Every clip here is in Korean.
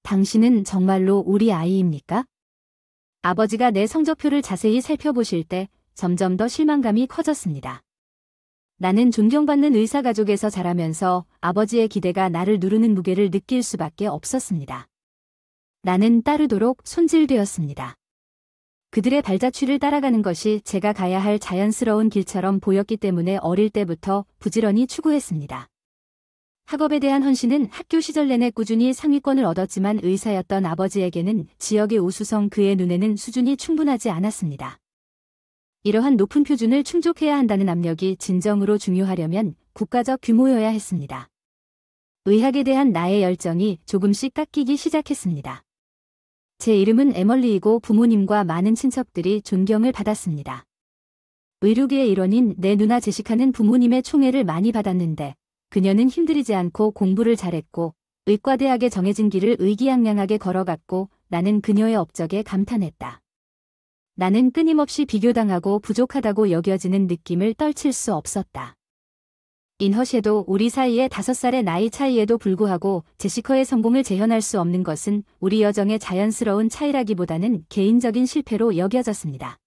당신은 정말로 우리 아이입니까? 아버지가 내 성적표를 자세히 살펴보실 때 점점 더 실망감이 커졌습니다. 나는 존경받는 의사 가족에서 자라면서 아버지의 기대가 나를 누르는 무게를 느낄 수밖에 없었습니다. 나는 따르도록 손질되었습니다. 그들의 발자취를 따라가는 것이 제가 가야 할 자연스러운 길처럼 보였기 때문에 어릴 때부터 부지런히 추구했습니다. 학업에 대한 헌신은 학교 시절 내내 꾸준히 상위권을 얻었지만 의사였던 아버지에게는 지역의 우수성 그의 눈에는 수준이 충분하지 않았습니다. 이러한 높은 표준을 충족해야 한다는 압력이 진정으로 중요하려면 국가적 규모여야 했습니다. 의학에 대한 나의 열정이 조금씩 깎이기 시작했습니다. 제 이름은 에멀리이고 부모님과 많은 친척들이 존경을 받았습니다. 의료계의 일원인 내 누나 제시카는 부모님의 총애를 많이 받았는데 그녀는 힘들이지 않고 공부를 잘했고 의과대학에 정해진 길을 의기양양하게 걸어갔고 나는 그녀의 업적에 감탄했다. 나는 끊임없이 비교당하고 부족하다고 여겨지는 느낌을 떨칠 수 없었다. 인허셰도 우리 사이에 5살의 나이 차이에도 불구하고 제시커의 성공을 재현할 수 없는 것은 우리 여정의 자연스러운 차이라기보다는 개인적인 실패로 여겨졌습니다.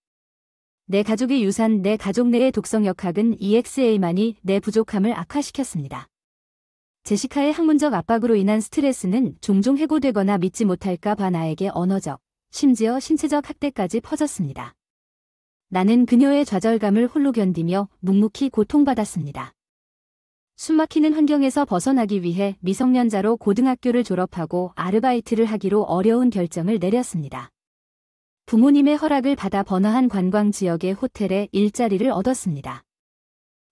내 가족의 유산, 내 가족 내의 독성 역학은 EXA만이 내 부족함을 악화시켰습니다. 제시카의 학문적 압박으로 인한 스트레스는 종종 해고되거나 믿지 못할까 봐 나에게 언어적, 심지어 신체적 학대까지 퍼졌습니다. 나는 그녀의 좌절감을 홀로 견디며 묵묵히 고통받았습니다. 숨막히는 환경에서 벗어나기 위해 미성년자로 고등학교를 졸업하고 아르바이트를 하기로 어려운 결정을 내렸습니다. 부모님의 허락을 받아 번화한 관광지역의 호텔에 일자리를 얻었습니다.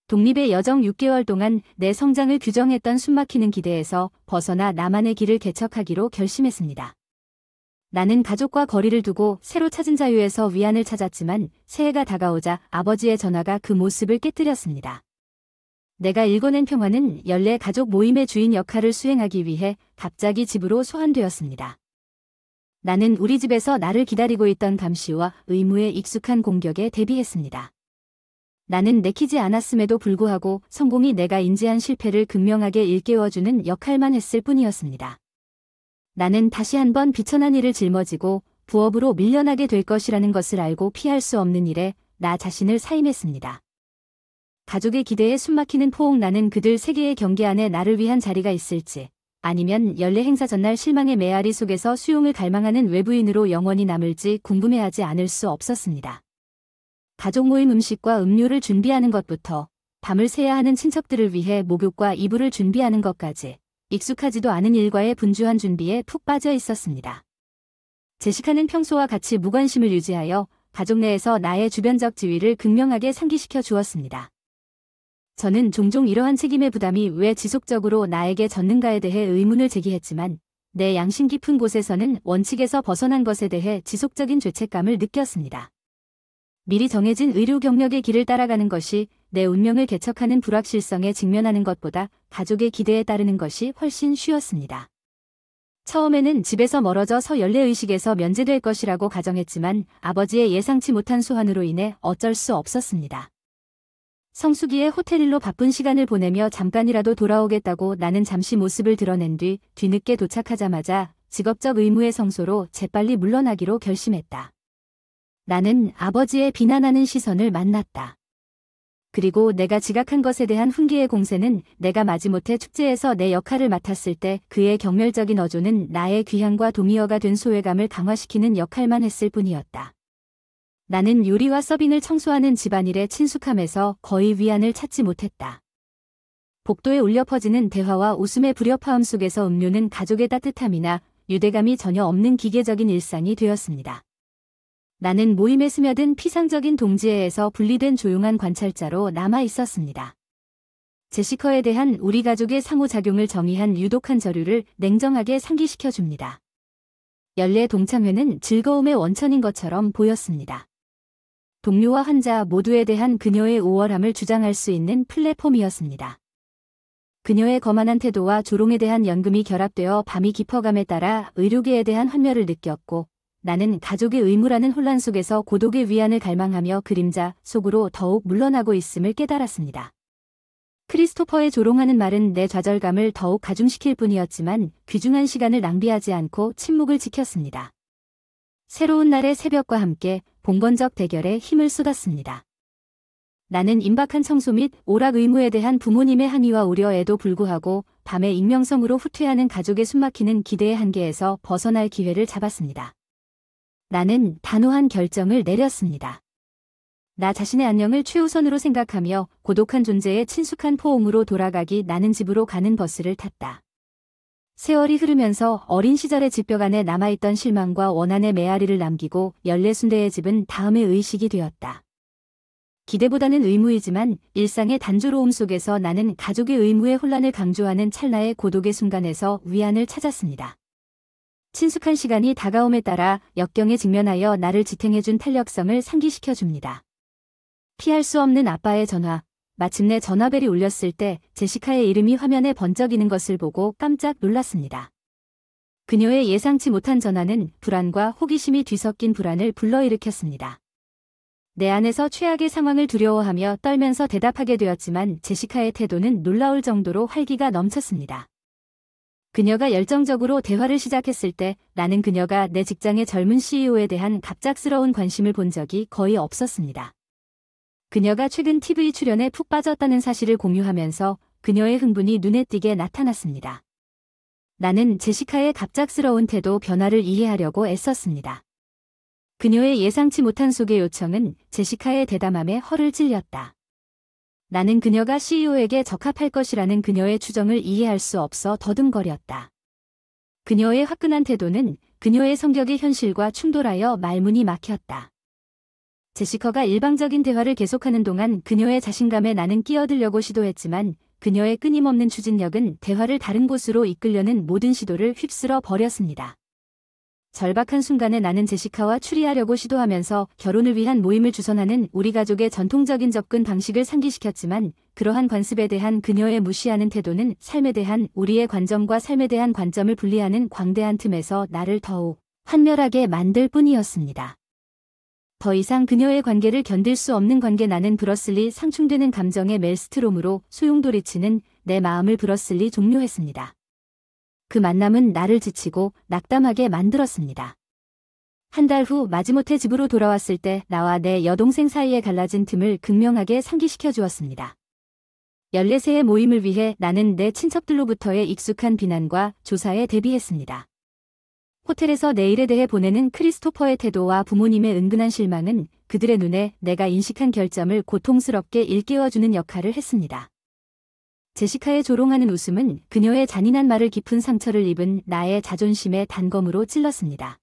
독립의 여정 6개월 동안 내 성장을 규정했던 숨막히는 기대에서 벗어나 나만의 길을 개척하기로 결심했습니다. 나는 가족과 거리를 두고 새로 찾은 자유에서 위안을 찾았지만 새해가 다가오자 아버지의 전화가 그 모습을 깨뜨렸습니다. 내가 일궈낸 평화는 연례 가족 모임의 주인 역할을 수행하기 위해 갑자기 집으로 소환되었습니다. 나는 우리 집에서 나를 기다리고 있던 감시와 의무에 익숙한 공격에 대비했습니다. 나는 내키지 않았음에도 불구하고 성공이 내가 인지한 실패를 극명하게 일깨워주는 역할만 했을 뿐이었습니다. 나는 다시 한번 비천한 일을 짊어지고 부업으로 밀려나게 될 것이라는 것을 알고 피할 수 없는 일에 나 자신을 사임했습니다. 가족의 기대에 숨막히는 포옹 나는 그들 세계의 경계 안에 나를 위한 자리가 있을지 아니면 연례 행사 전날 실망의 메아리 속에서 수용을 갈망하는 외부인으로 영원히 남을지 궁금해하지 않을 수 없었습니다. 가족 모임 음식과 음료를 준비하는 것부터 밤을 새야 하는 친척들을 위해 목욕과 이불을 준비하는 것까지 익숙하지도 않은 일과의 분주한 준비에 푹 빠져 있었습니다. 제시카는 평소와 같이 무관심을 유지하여 가족 내에서 나의 주변적 지위를 극명하게 상기시켜 주었습니다. 저는 종종 이러한 책임의 부담이 왜 지속적으로 나에게 졌는가에 대해 의문을 제기했지만 내 양심 깊은 곳에서는 원칙에서 벗어난 것에 대해 지속적인 죄책감을 느꼈습니다. 미리 정해진 의료 경력의 길을 따라가는 것이 내 운명을 개척하는 불확실성에 직면하는 것보다 가족의 기대에 따르는 것이 훨씬 쉬웠습니다. 처음에는 집에서 멀어져서 연례의식에서 면제될 것이라고 가정했지만 아버지의 예상치 못한 소환으로 인해 어쩔 수 없었습니다. 성수기에 호텔일로 바쁜 시간을 보내며 잠깐이라도 돌아오겠다고 나는 잠시 모습을 드러낸 뒤 뒤늦게 도착하자마자 직업적 의무의 성소로 재빨리 물러나기로 결심했다. 나는 아버지의 비난하는 시선을 만났다. 그리고 내가 지각한 것에 대한 훈계의 공세는 내가 마지못해 축제에서 내 역할을 맡았을 때 그의 경멸적인 어조는 나의 귀향과 동의어가 된 소외감을 강화시키는 역할만 했을 뿐이었다. 나는 요리와 서빙을 청소하는 집안일의 친숙함에서 거의 위안을 찾지 못했다. 복도에 울려 퍼지는 대화와 웃음의 불협화음 속에서 음료는 가족의 따뜻함이나 유대감이 전혀 없는 기계적인 일상이 되었습니다. 나는 모임에 스며든 피상적인 동지애에서 분리된 조용한 관찰자로 남아 있었습니다. 제시커에 대한 우리 가족의 상호작용을 정의한 유독한 저류를 냉정하게 상기시켜 줍니다. 연례 동창회는 즐거움의 원천인 것처럼 보였습니다. 동료와 환자 모두에 대한 그녀의 우월함을 주장할 수 있는 플랫폼이었습니다. 그녀의 거만한 태도와 조롱에 대한 연금이 결합되어 밤이 깊어감에 따라 의료계에 대한 환멸을 느꼈고 나는 가족의 의무라는 혼란 속에서 고독의 위안을 갈망하며 그림자 속으로 더욱 물러나고 있음을 깨달았습니다. 크리스토퍼의 조롱하는 말은 내 좌절감을 더욱 가중시킬 뿐이었지만 귀중한 시간을 낭비하지 않고 침묵을 지켰습니다. 새로운 날의 새벽과 함께 봉건적 대결에 힘을 쏟았습니다. 나는 임박한 청소 및 오락 의무에 대한 부모님의 항의와 우려에도 불구하고 밤의 익명성으로 후퇴하는 가족의 숨막히는 기대의 한계에서 벗어날 기회를 잡았습니다. 나는 단호한 결정을 내렸습니다. 나 자신의 안녕을 최우선으로 생각하며 고독한 존재의 친숙한 포옹으로 돌아가기 나는 집으로 가는 버스를 탔다. 세월이 흐르면서 어린 시절의 집벽 안에 남아있던 실망과 원한의 메아리를 남기고 14순대의 집은 다음의 의식이 되었다. 기대보다는 의무이지만 일상의 단조로움 속에서 나는 가족의 의무의 혼란을 강조하는 찰나의 고독의 순간에서 위안을 찾았습니다. 친숙한 시간이 다가옴에 따라 역경에 직면하여 나를 지탱해준 탄력성을 상기시켜줍니다. 피할 수 없는 아빠의 전화. 마침내 전화벨이 울렸을 때 제시카의 이름이 화면에 번쩍이는 것을 보고 깜짝 놀랐습니다. 그녀의 예상치 못한 전화는 불안과 호기심이 뒤섞인 불안을 불러일으켰습니다. 내 안에서 최악의 상황을 두려워하며 떨면서 대답하게 되었지만 제시카의 태도는 놀라울 정도로 활기가 넘쳤습니다. 그녀가 열정적으로 대화를 시작했을 때 나는 그녀가 내 직장의 젊은 CEO에 대한 갑작스러운 관심을 본 적이 거의 없었습니다. 그녀가 최근 TV 출연에 푹 빠졌다는 사실을 공유하면서 그녀의 흥분이 눈에 띄게 나타났습니다. 나는 제시카의 갑작스러운 태도 변화를 이해하려고 애썼습니다. 그녀의 예상치 못한 소개 요청은 제시카의 대담함에 허를 찔렸다. 나는 그녀가 CEO에게 적합할 것이라는 그녀의 추정을 이해할 수 없어 더듬거렸다. 그녀의 화끈한 태도는 그녀의 성격의 현실과 충돌하여 말문이 막혔다. 제시카가 일방적인 대화를 계속하는 동안 그녀의 자신감에 나는 끼어들려고 시도했지만 그녀의 끊임없는 추진력은 대화를 다른 곳으로 이끌려는 모든 시도를 휩쓸어 버렸습니다. 절박한 순간에 나는 제시카와 추리하려고 시도하면서 결혼을 위한 모임을 주선하는 우리 가족의 전통적인 접근 방식을 상기시켰지만 그러한 관습에 대한 그녀의 무시하는 태도는 삶에 대한 우리의 관점과 삶에 대한 관점을 분리하는 광대한 틈에서 나를 더욱 환멸하게 만들 뿐이었습니다. 더 이상 그녀의 관계를 견딜 수 없는 관계 나는 브러슬리 상충되는 감정의 멜스트롬으로 소용돌이치는 내 마음을 브러슬리 종료했습니다. 그 만남은 나를 지치고 낙담하게 만들었습니다. 한 달 후 마지못해 집으로 돌아왔을 때 나와 내 여동생 사이에 갈라진 틈을 극명하게 상기시켜 주었습니다. 14세의 모임을 위해 나는 내 친척들로부터의 익숙한 비난과 조사에 대비했습니다. 호텔에서 내 일에 대해 보내는 크리스토퍼의 태도와 부모님의 은근한 실망은 그들의 눈에 내가 인식한 결점을 고통스럽게 일깨워주는 역할을 했습니다. 제시카의 조롱하는 웃음은 그녀의 잔인한 말을 깊은 상처를 입은 나의 자존심에 단검으로 찔렀습니다.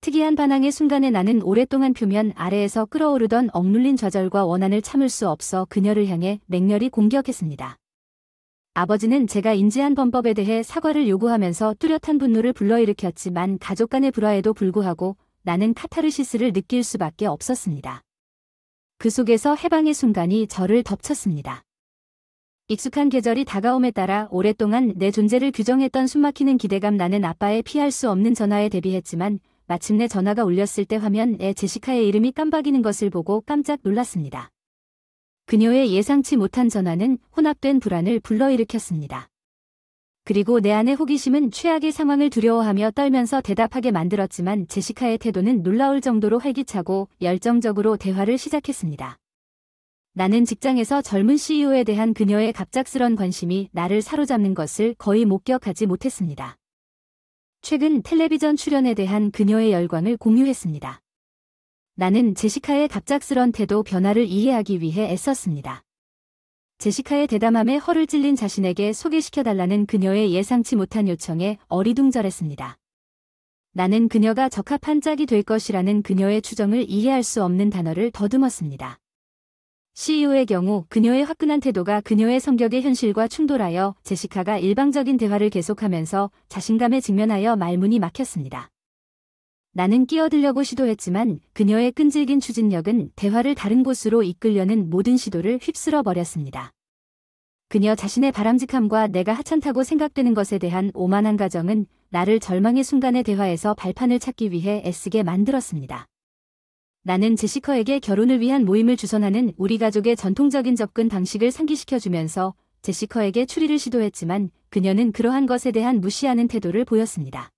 특이한 반항의 순간에 나는 오랫동안 표면 아래에서 끓어오르던 억눌린 좌절과 원한을 참을 수 없어 그녀를 향해 맹렬히 공격했습니다. 아버지는 제가 인지한 범법에 대해 사과를 요구하면서 뚜렷한 분노를 불러일으켰지만 가족 간의 불화에도 불구하고 나는 카타르시스를 느낄 수밖에 없었습니다. 그 속에서 해방의 순간이 저를 덮쳤습니다. 익숙한 계절이 다가옴에 따라 오랫동안 내 존재를 규정했던 숨막히는 기대감 나는 아빠의 피할 수 없는 전화에 대비했지만 마침내 전화가 울렸을 때 화면에 제시카의 이름이 깜박이는 것을 보고 깜짝 놀랐습니다. 그녀의 예상치 못한 전화는 혼합된 불안을 불러일으켰습니다. 그리고 내 안의 호기심은 최악의 상황을 두려워하며 떨면서 대답하게 만들었지만 제시카의 태도는 놀라울 정도로 활기차고 열정적으로 대화를 시작했습니다. 나는 직장에서 젊은 CEO에 대한 그녀의 갑작스런 관심이 나를 사로잡는 것을 거의 목격하지 못했습니다. 최근 텔레비전 출연에 대한 그녀의 열광을 공유했습니다. 나는 제시카의 갑작스런 태도 변화를 이해하기 위해 애썼습니다. 제시카의 대담함에 허를 찔린 자신에게 소개시켜달라는 그녀의 예상치 못한 요청에 어리둥절했습니다. 나는 그녀가 적합한 짝이 될 것이라는 그녀의 추정을 이해할 수 없는 단어를 더듬었습니다. CEO의 경우 그녀의 화끈한 태도가 그녀의 성격의 현실과 충돌하여 제시카가 일방적인 대화를 계속하면서 자신감에 직면하여 말문이 막혔습니다. 나는 끼어들려고 시도했지만 그녀의 끈질긴 추진력은 대화를 다른 곳으로 이끌려는 모든 시도를 휩쓸어 버렸습니다. 그녀 자신의 바람직함과 내가 하찮다고 생각되는 것에 대한 오만한 가정은 나를 절망의 순간의 대화에서 발판을 찾기 위해 애쓰게 만들었습니다. 나는 제시카에게 결혼을 위한 모임을 주선하는 우리 가족의 전통적인 접근 방식을 상기시켜주면서 제시카에게 추리를 시도했지만 그녀는 그러한 것에 대한 무시하는 태도를 보였습니다.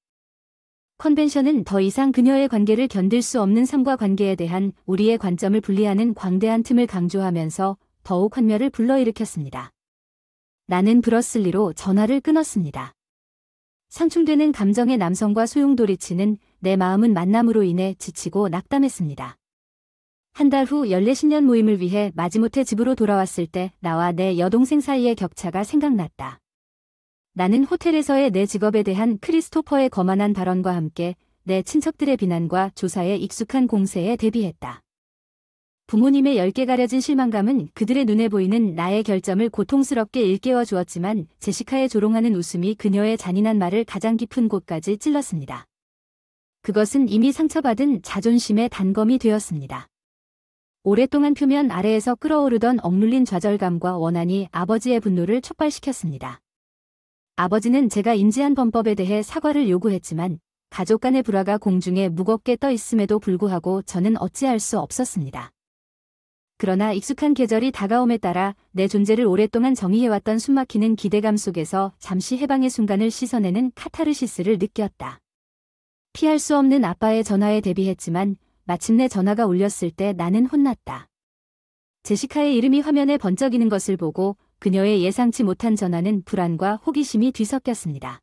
컨벤션은 더 이상 그녀의 관계를 견딜 수 없는 삶과 관계에 대한 우리의 관점을 분리하는 광대한 틈을 강조하면서 더욱 환멸을 불러일으켰습니다. 나는 브러슬리로 전화를 끊었습니다. 상충되는 감정의 남성과 소용돌이치는 내 마음은 만남으로 인해 지치고 낙담했습니다. 한 달 후 14신년 모임을 위해 마지못해 집으로 돌아왔을 때 나와 내 여동생 사이의 격차가 생각났다. 나는 호텔에서의 내 직업에 대한 크리스토퍼의 거만한 발언과 함께 내 친척들의 비난과 조사에 익숙한 공세에 대비했다. 부모님의 엷게 가려진 실망감은 그들의 눈에 보이는 나의 결점을 고통스럽게 일깨워 주었지만 제시카의 조롱하는 웃음이 그녀의 잔인한 말을 가장 깊은 곳까지 찔렀습니다. 그것은 이미 상처받은 자존심의 단검이 되었습니다. 오랫동안 표면 아래에서 끓어오르던 억눌린 좌절감과 원한이 아버지의 분노를 촉발시켰습니다. 아버지는 제가 인지한 범법에 대해 사과를 요구했지만 가족 간의 불화가 공중에 무겁게 떠 있음에도 불구하고 저는 어찌할 수 없었습니다. 그러나 익숙한 계절이 다가옴에 따라 내 존재를 오랫동안 정의해왔던 숨막히는 기대감 속에서 잠시 해방의 순간을 씻어내는 카타르시스를 느꼈다. 피할 수 없는 아빠의 전화에 대비했지만 마침내 전화가 울렸을 때 나는 혼났다. 제시카의 이름이 화면에 번쩍이는 것을 보고 그녀의 예상치 못한 전화는 불안과 호기심이 뒤섞였습니다.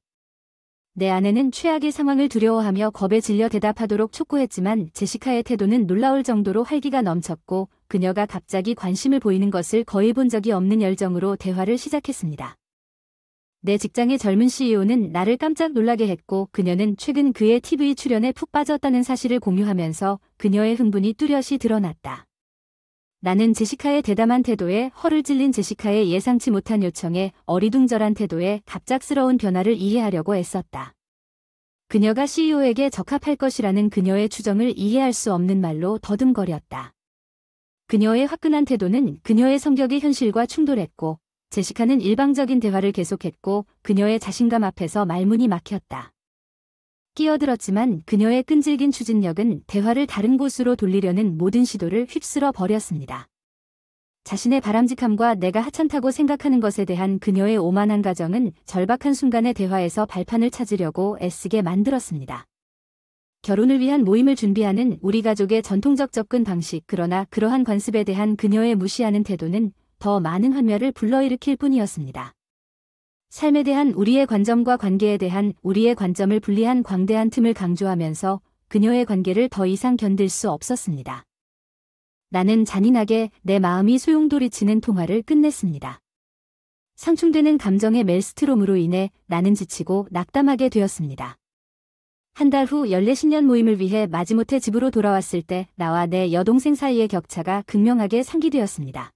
내 아내는 최악의 상황을 두려워하며 겁에 질려 대답하도록 촉구했지만 제시카의 태도는 놀라울 정도로 활기가 넘쳤고 그녀가 갑자기 관심을 보이는 것을 거의 본 적이 없는 열정으로 대화를 시작했습니다. 내 직장의 젊은 CEO는 나를 깜짝 놀라게 했고 그녀는 최근 그의 TV 출연에 푹 빠졌다는 사실을 공유하면서 그녀의 흥분이 뚜렷이 드러났다. 나는 제시카의 대담한 태도에 허를 찔린 제시카의 예상치 못한 요청에 어리둥절한 태도에 갑작스러운 변화를 이해하려고 애썼다. 그녀가 CEO에게 적합할 것이라는 그녀의 추정을 이해할 수 없는 말로 더듬거렸다. 그녀의 화끈한 태도는 그녀의 성격의 현실과 충돌했고 제시카는 일방적인 대화를 계속했고 그녀의 자신감 앞에서 말문이 막혔다. 끼어들었지만 그녀의 끈질긴 추진력은 대화를 다른 곳으로 돌리려는 모든 시도를 휩쓸어 버렸습니다. 자신의 바람직함과 내가 하찮다고 생각하는 것에 대한 그녀의 오만한 가정은 절박한 순간의 대화에서 발판을 찾으려고 애쓰게 만들었습니다. 결혼을 위한 모임을 준비하는 우리 가족의 전통적 접근 방식, 그러나 그러한 관습에 대한 그녀의 무시하는 태도는 더 많은 환멸을 불러일으킬 뿐이었습니다. 삶에 대한 우리의 관점과 관계에 대한 우리의 관점을 분리한 광대한 틈을 강조하면서 그녀의 관계를 더 이상 견딜 수 없었습니다. 나는 잔인하게 내 마음이 소용돌이치는 통화를 끝냈습니다. 상충되는 감정의 멜스트롬으로 인해 나는 지치고 낙담하게 되었습니다. 한 달 후 14신년 모임을 위해 마지못해 집으로 돌아왔을 때 나와 내 여동생 사이의 격차가 극명하게 상기되었습니다.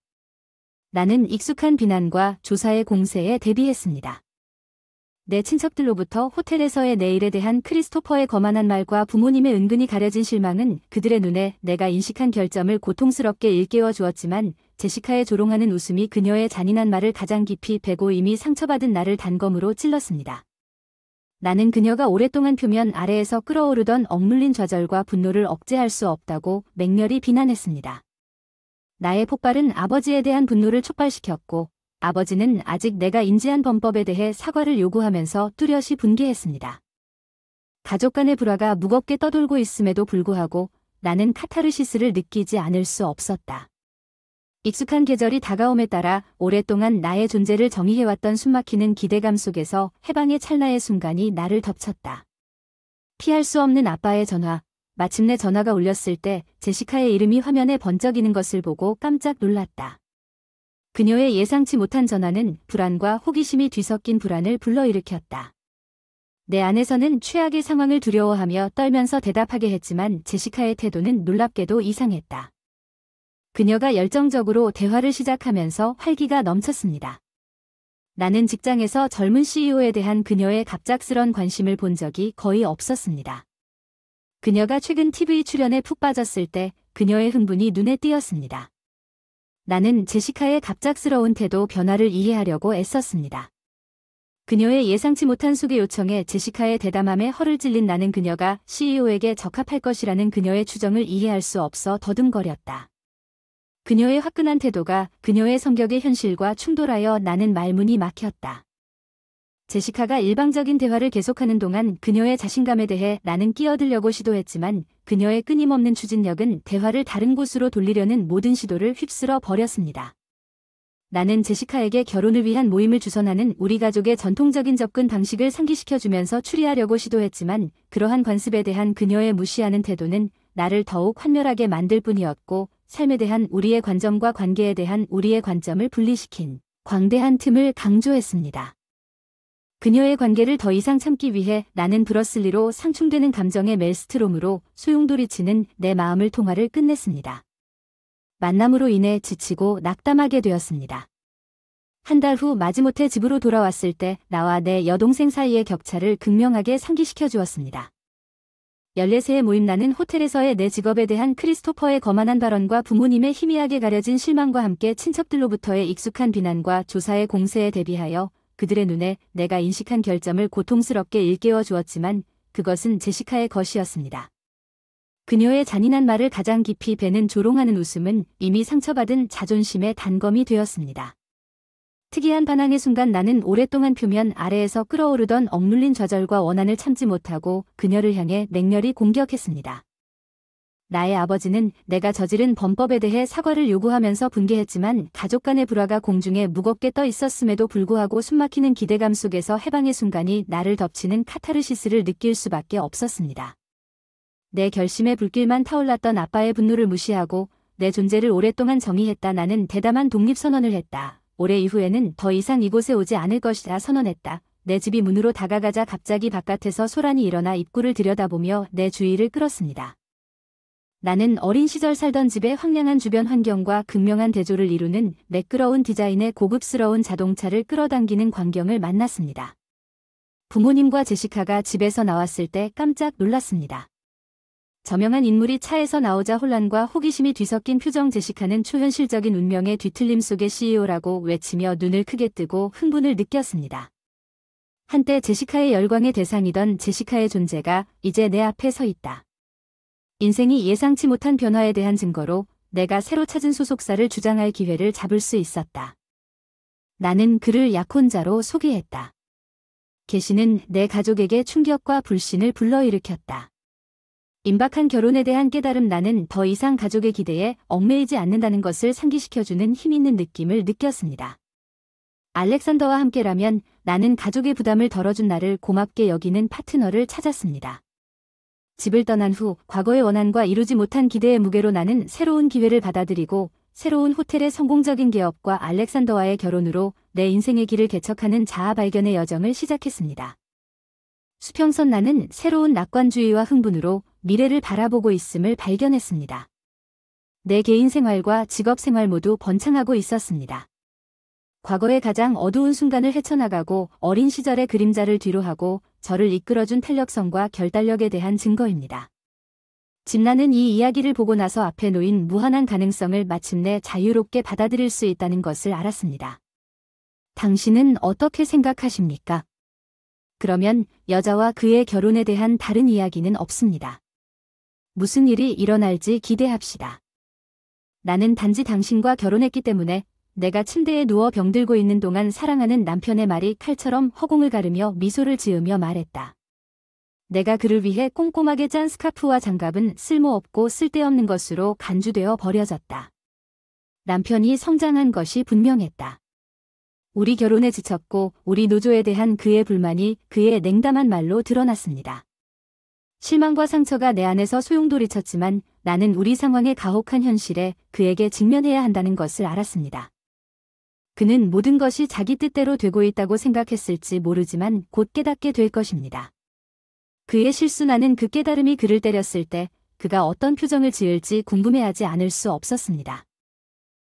나는 익숙한 비난과 조사의 공세에 대비했습니다. 내 친척들로부터 호텔에서의 내 일에 대한 크리스토퍼의 거만한 말과 부모님의 은근히 가려진 실망은 그들의 눈에 내가 인식한 결점을 고통스럽게 일깨워 주었지만 제시카의 조롱하는 웃음이 그녀의 잔인한 말을 가장 깊이 베고 이미 상처받은 나를 단검으로 찔렀습니다. 나는 그녀가 오랫동안 표면 아래에서 끓어오르던 억눌린 좌절과 분노를 억제할 수 없다고 맹렬히 비난했습니다. 나의 폭발은 아버지에 대한 분노를 촉발시켰고 아버지는 아직 내가 인지한 범법에 대해 사과를 요구하면서 뚜렷이 분개했습니다. 가족 간의 불화가 무겁게 떠돌고 있음에도 불구하고 나는 카타르시스를 느끼지 않을 수 없었다. 익숙한 계절이 다가옴에 따라 오랫동안 나의 존재를 정의해왔던 숨막히는 기대감 속에서 해방의 찰나의 순간이 나를 덮쳤다. 피할 수 없는 아빠의 전화. 마침내 전화가 울렸을 때 제시카의 이름이 화면에 번쩍이는 것을 보고 깜짝 놀랐다. 그녀의 예상치 못한 전화는 불안과 호기심이 뒤섞인 불안을 불러일으켰다. 내 안에서는 최악의 상황을 두려워하며 떨면서 대답하게 했지만 제시카의 태도는 놀랍게도 이상했다. 그녀가 열정적으로 대화를 시작하면서 활기가 넘쳤습니다. 나는 직장에서 젊은 CEO에 대한 그녀의 갑작스런 관심을 본 적이 거의 없었습니다. 그녀가 최근 TV 출연에 푹 빠졌을 때 그녀의 흥분이 눈에 띄었습니다. 나는 제시카의 갑작스러운 태도 변화를 이해하려고 애썼습니다. 그녀의 예상치 못한 소개 요청에 제시카의 대담함에 허를 찔린 나는 그녀가 CEO에게 적합할 것이라는 그녀의 추정을 이해할 수 없어 더듬거렸다. 그녀의 화끈한 태도가 그녀의 성격의 현실과 충돌하여 나는 말문이 막혔다. 제시카가 일방적인 대화를 계속하는 동안 그녀의 자신감에 대해 나는 끼어들려고 시도했지만 그녀의 끊임없는 추진력은 대화를 다른 곳으로 돌리려는 모든 시도를 휩쓸어 버렸습니다. 나는 제시카에게 결혼을 위한 모임을 주선하는 우리 가족의 전통적인 접근 방식을 상기시켜주면서 추리하려고 시도했지만 그러한 관습에 대한 그녀의 무시하는 태도는 나를 더욱 환멸하게 만들 뿐이었고 삶에 대한 우리의 관점과 관계에 대한 우리의 관점을 분리시킨 광대한 틈을 강조했습니다. 그녀의 관계를 더 이상 참기 위해 나는 브러슬리로 상충되는 감정의 멜스트롬으로 소용돌이치는 내 마음을 통화를 끝냈습니다. 만남으로 인해 지치고 낙담하게 되었습니다. 한 달 후 마지못해 집으로 돌아왔을 때 나와 내 여동생 사이의 격차를 극명하게 상기시켜 주었습니다. 14세의 모임 나는 호텔에서의 내 직업에 대한 크리스토퍼의 거만한 발언과 부모님의 희미하게 가려진 실망과 함께 친척들로부터의 익숙한 비난과 조사의 공세에 대비하여 그들의 눈에 내가 인식한 결점을 고통스럽게 일깨워 주었지만 그것은 제시카의 것이었습니다. 그녀의 잔인한 말을 가장 깊이 베는 조롱하는 웃음은 이미 상처받은 자존심의 단검이 되었습니다. 특이한 반항의 순간 나는 오랫동안 표면 아래에서 끓어오르던 억눌린 좌절과 원한을 참지 못하고 그녀를 향해 맹렬히 공격했습니다. 나의 아버지는 내가 저지른 범법에 대해 사과를 요구하면서 분개했지만 가족 간의 불화가 공중에 무겁게 떠 있었음에도 불구하고 숨막히는 기대감 속에서 해방의 순간이 나를 덮치는 카타르시스를 느낄 수밖에 없었습니다. 내 결심의 불길만 타올랐던 아빠의 분노를 무시하고 내 존재를 오랫동안 정의했다. 나는 대담한 독립선언을 했다. 올해 이후에는 더 이상 이곳에 오지 않을 것이다 선언했다. 내 집이 문으로 다가가자 갑자기 바깥에서 소란이 일어나 입구를 들여다보며 내 주의를 끌었습니다. 나는 어린 시절 살던 집의 황량한 주변 환경과 극명한 대조를 이루는 매끄러운 디자인의 고급스러운 자동차를 끌어당기는 광경을 만났습니다. 부모님과 제시카가 집에서 나왔을 때 깜짝 놀랐습니다. 저명한 인물이 차에서 나오자 혼란과 호기심이 뒤섞인 표정. 제시카는 초현실적인 운명의 뒤틀림 속의 CEO라고 외치며 눈을 크게 뜨고 흥분을 느꼈습니다. 한때 제시카의 열광의 대상이던 제시카의 존재가 이제 내 앞에 서 있다. 인생이 예상치 못한 변화에 대한 증거로 내가 새로 찾은 소속사를 주장할 기회를 잡을 수 있었다. 나는 그를 약혼자로 소개했다. 계시는 내 가족에게 충격과 불신을 불러일으켰다. 임박한 결혼에 대한 깨달음. 나는 더 이상 가족의 기대에 얽매이지 않는다는 것을 상기시켜주는 힘있는 느낌을 느꼈습니다. 알렉산더와 함께라면 나는 가족의 부담을 덜어준 나를 고맙게 여기는 파트너를 찾았습니다. 집을 떠난 후 과거의 원한과 이루지 못한 기대의 무게로 나는 새로운 기회를 받아들이고 새로운 호텔의 성공적인 개업과 알렉산더와의 결혼으로 내 인생의 길을 개척하는 자아 발견의 여정을 시작했습니다. 수평선. 나는 새로운 낙관주의와 흥분으로 미래를 바라보고 있음을 발견했습니다. 내 개인 생활과 직업 생활 모두 번창하고 있었습니다. 과거의 가장 어두운 순간을 헤쳐나가고 어린 시절의 그림자를 뒤로하고 저를 이끌어준 탄력성과 결단력에 대한 증거입니다. 나는 이 이야기를 보고 나서 앞에 놓인 무한한 가능성을 마침내 자유롭게 받아들일 수 있다는 것을 알았습니다. 당신은 어떻게 생각하십니까? 그러면 여자와 그의 결혼에 대한 다른 이야기는 없습니다. 무슨 일이 일어날지 기대합시다. 나는 단지 당신과 결혼했기 때문에 내가 침대에 누워 병들고 있는 동안 사랑하는 남편의 말이 칼처럼 허공을 가르며 미소를 지으며 말했다. 내가 그를 위해 꼼꼼하게 짠 스카프와 장갑은 쓸모없고 쓸데없는 것으로 간주되어 버려졌다. 남편이 성장한 것이 분명했다. 우리 결혼에 지쳤고 우리 노조에 대한 그의 불만이 그의 냉담한 말로 드러났습니다. 실망과 상처가 내 안에서 소용돌이쳤지만 나는 우리 상황의 가혹한 현실에 그에게 직면해야 한다는 것을 알았습니다. 그는 모든 것이 자기 뜻대로 되고 있다고 생각했을지 모르지만 곧 깨닫게 될 것입니다. 그의 실수. 나는 그 깨달음이 그를 때렸을 때 그가 어떤 표정을 지을지 궁금해하지 않을 수 없었습니다.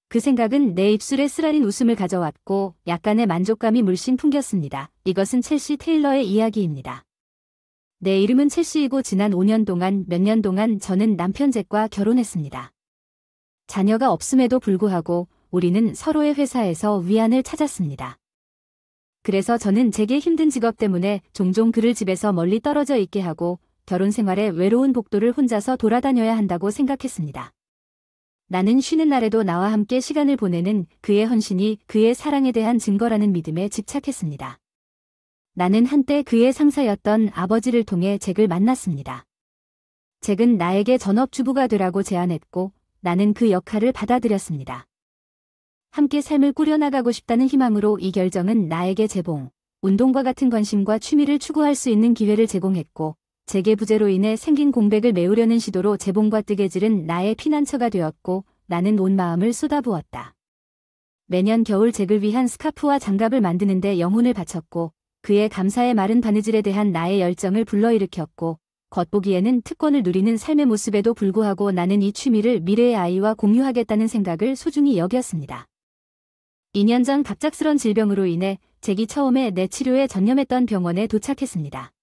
그 생각은 내 입술에 쓰라린 웃음을 가져왔고 약간의 만족감이 물씬 풍겼습니다. 이것은 첼시 테일러의 이야기입니다. 내 이름은 첼시이고 지난 5년 동안 몇 년 동안 저는 남편 잭과 결혼했습니다. 자녀가 없음에도 불구하고 우리는 서로의 회사에서 위안을 찾았습니다. 그래서 저는 제게 힘든 직업 때문에 종종 그를 집에서 멀리 떨어져 있게 하고 결혼 생활에 외로운 복도를 혼자서 돌아다녀야 한다고 생각했습니다. 나는 쉬는 날에도 나와 함께 시간을 보내는 그의 헌신이 그의 사랑에 대한 증거라는 믿음에 집착했습니다. 나는 한때 그의 상사였던 아버지를 통해 잭을 만났습니다. 잭은 나에게 전업주부가 되라고 제안했고 나는 그 역할을 받아들였습니다. 함께 삶을 꾸려나가고 싶다는 희망으로 이 결정은 나에게 재봉, 운동과 같은 관심과 취미를 추구할 수 있는 기회를 제공했고 잭의 부재로 인해 생긴 공백을 메우려는 시도로 재봉과 뜨개질은 나의 피난처가 되었고 나는 온 마음을 쏟아부었다. 매년 겨울 잭을 위한 스카프와 장갑을 만드는 데 영혼을 바쳤고 그의 감사의 마른 바느질에 대한 나의 열정을 불러일으켰고 겉보기에는 특권을 누리는 삶의 모습에도 불구하고 나는 이 취미를 미래의 아이와 공유하겠다는 생각을 소중히 여겼습니다. 2년 전 갑작스런 질병으로 인해 잭이 처음에 내 치료에 전념했던 병원에 도착했습니다.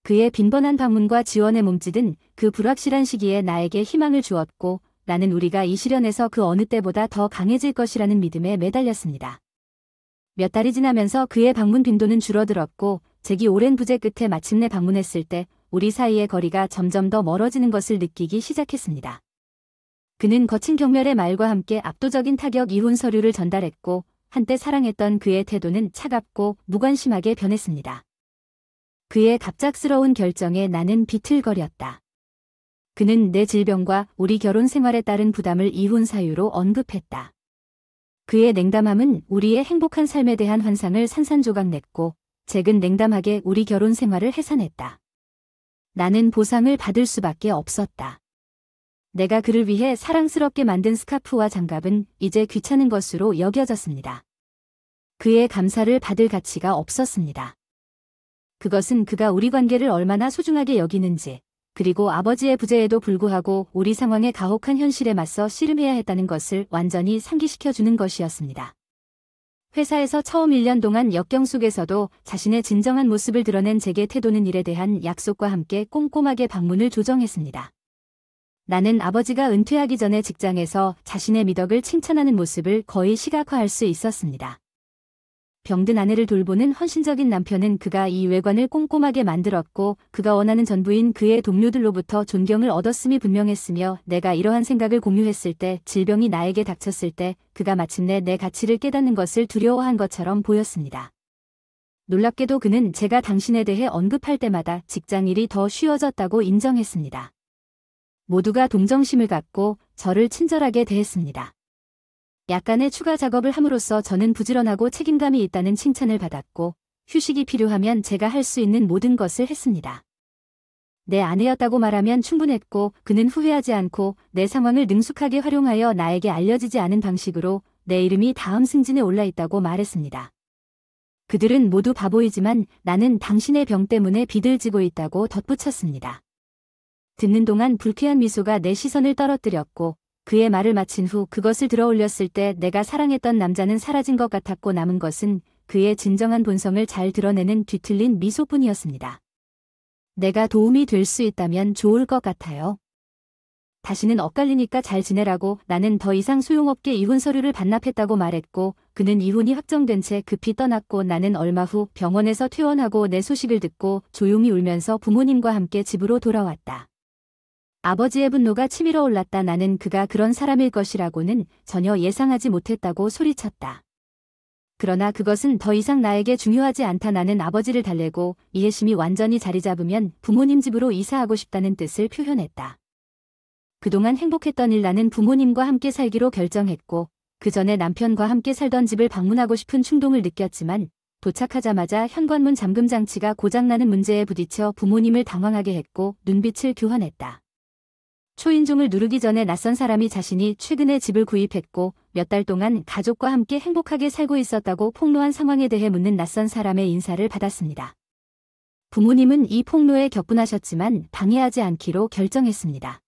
그의 빈번한 방문과 지원에 몸짓은 그 불확실한 시기에 나에게 희망을 주었고 나는 우리가 이 시련에서 그 어느 때보다 더 강해질 것이라는 믿음에 매달렸습니다. 몇 달이 지나면서 그의 방문 빈도는 줄어들었고 잭이 오랜 부재 끝에 마침내 방문했을 때 우리 사이의 거리가 점점 더 멀어지는 것을 느끼기 시작했습니다. 그는 거친 경멸의 말과 함께 압도적인 타격 이혼 서류를 전달했고 한때 사랑했던 그의 태도는 차갑고 무관심하게 변했습니다. 그의 갑작스러운 결정에 나는 비틀거렸다. 그는 내 질병과 우리 결혼 생활에 따른 부담을 이혼 사유로 언급했다. 그의 냉담함은 우리의 행복한 삶에 대한 환상을 산산조각냈고 잭은 냉담하게 우리 결혼 생활을 해산했다. 나는 보상을 받을 수밖에 없었다. 내가 그를 위해 사랑스럽게 만든 스카프와 장갑은 이제 귀찮은 것으로 여겨졌습니다. 그의 감사를 받을 가치가 없었습니다. 그것은 그가 우리 관계를 얼마나 소중하게 여기는지, 그리고 아버지의 부재에도 불구하고 우리 상황의 가혹한 현실에 맞서 씨름해야 했다는 것을 완전히 상기시켜주는 것이었습니다. 회사에서 처음 1년 동안 역경 속에서도 자신의 진정한 모습을 드러낸 잭의 태도는 일에 대한 약속과 함께 꼼꼼하게 방문을 조정했습니다. 나는 아버지가 은퇴하기 전에 직장에서 자신의 미덕을 칭찬하는 모습을 거의 시각화할 수 있었습니다. 병든 아내를 돌보는 헌신적인 남편은 그가 이 외관을 꼼꼼하게 만들었고 그가 원하는 전부인 그의 동료들로부터 존경을 얻었음이 분명했으며 내가 이러한 생각을 공유했을 때 질병이 나에게 닥쳤을 때 그가 마침내 내 가치를 깨닫는 것을 두려워한 것처럼 보였습니다. 놀랍게도 그는 제가 당신에 대해 언급할 때마다 직장일이 더 쉬워졌다고 인정했습니다. 모두가 동정심을 갖고 저를 친절하게 대했습니다. 약간의 추가 작업을 함으로써 저는 부지런하고 책임감이 있다는 칭찬을 받았고 휴식이 필요하면 제가 할 수 있는 모든 것을 했습니다. 내 아내였다고 말하면 충분했고 그는 후회하지 않고 내 상황을 능숙하게 활용하여 나에게 알려지지 않은 방식으로 내 이름이 다음 승진에 올라있다고 말했습니다. 그들은 모두 바보이지만 나는 당신의 병 때문에 비들지고 있다고 덧붙였습니다. 듣는 동안 불쾌한 미소가 내 시선을 떨어뜨렸고 그의 말을 마친 후 그것을 들어 올렸을 때 내가 사랑했던 남자는 사라진 것 같았고 남은 것은 그의 진정한 본성을 잘 드러내는 뒤틀린 미소뿐이었습니다. 내가 도움이 될 수 있다면 좋을 것 같아요. 다시는 엇갈리니까 잘 지내라고 나는 더 이상 소용없게 이혼 서류를 반납했다고 말했고 그는 이혼이 확정된 채 급히 떠났고 나는 얼마 후 병원에서 퇴원하고 내 소식을 듣고 조용히 울면서 부모님과 함께 집으로 돌아왔다. 아버지의 분노가 치밀어 올랐다. 나는 그가 그런 사람일 것이라고는 전혀 예상하지 못했다고 소리쳤다. 그러나 그것은 더 이상 나에게 중요하지 않다. 나는 아버지를 달래고 이해심이 완전히 자리 잡으면 부모님 집으로 이사하고 싶다는 뜻을 표현했다. 그동안 행복했던 일 나는 부모님과 함께 살기로 결정했고 그 전에 남편과 함께 살던 집을 방문하고 싶은 충동을 느꼈지만 도착하자마자 현관문 잠금 장치가 고장나는 문제에 부딪혀 부모님을 당황하게 했고 눈빛을 교환했다. 초인종을 누르기 전에 낯선 사람이 자신이 최근에 집을 구입했고 몇 달 동안 가족과 함께 행복하게 살고 있었다고 폭로한 상황에 대해 묻는 낯선 사람의 인사를 받았습니다. 부모님은 이 폭로에 격분하셨지만 방해하지 않기로 결정했습니다.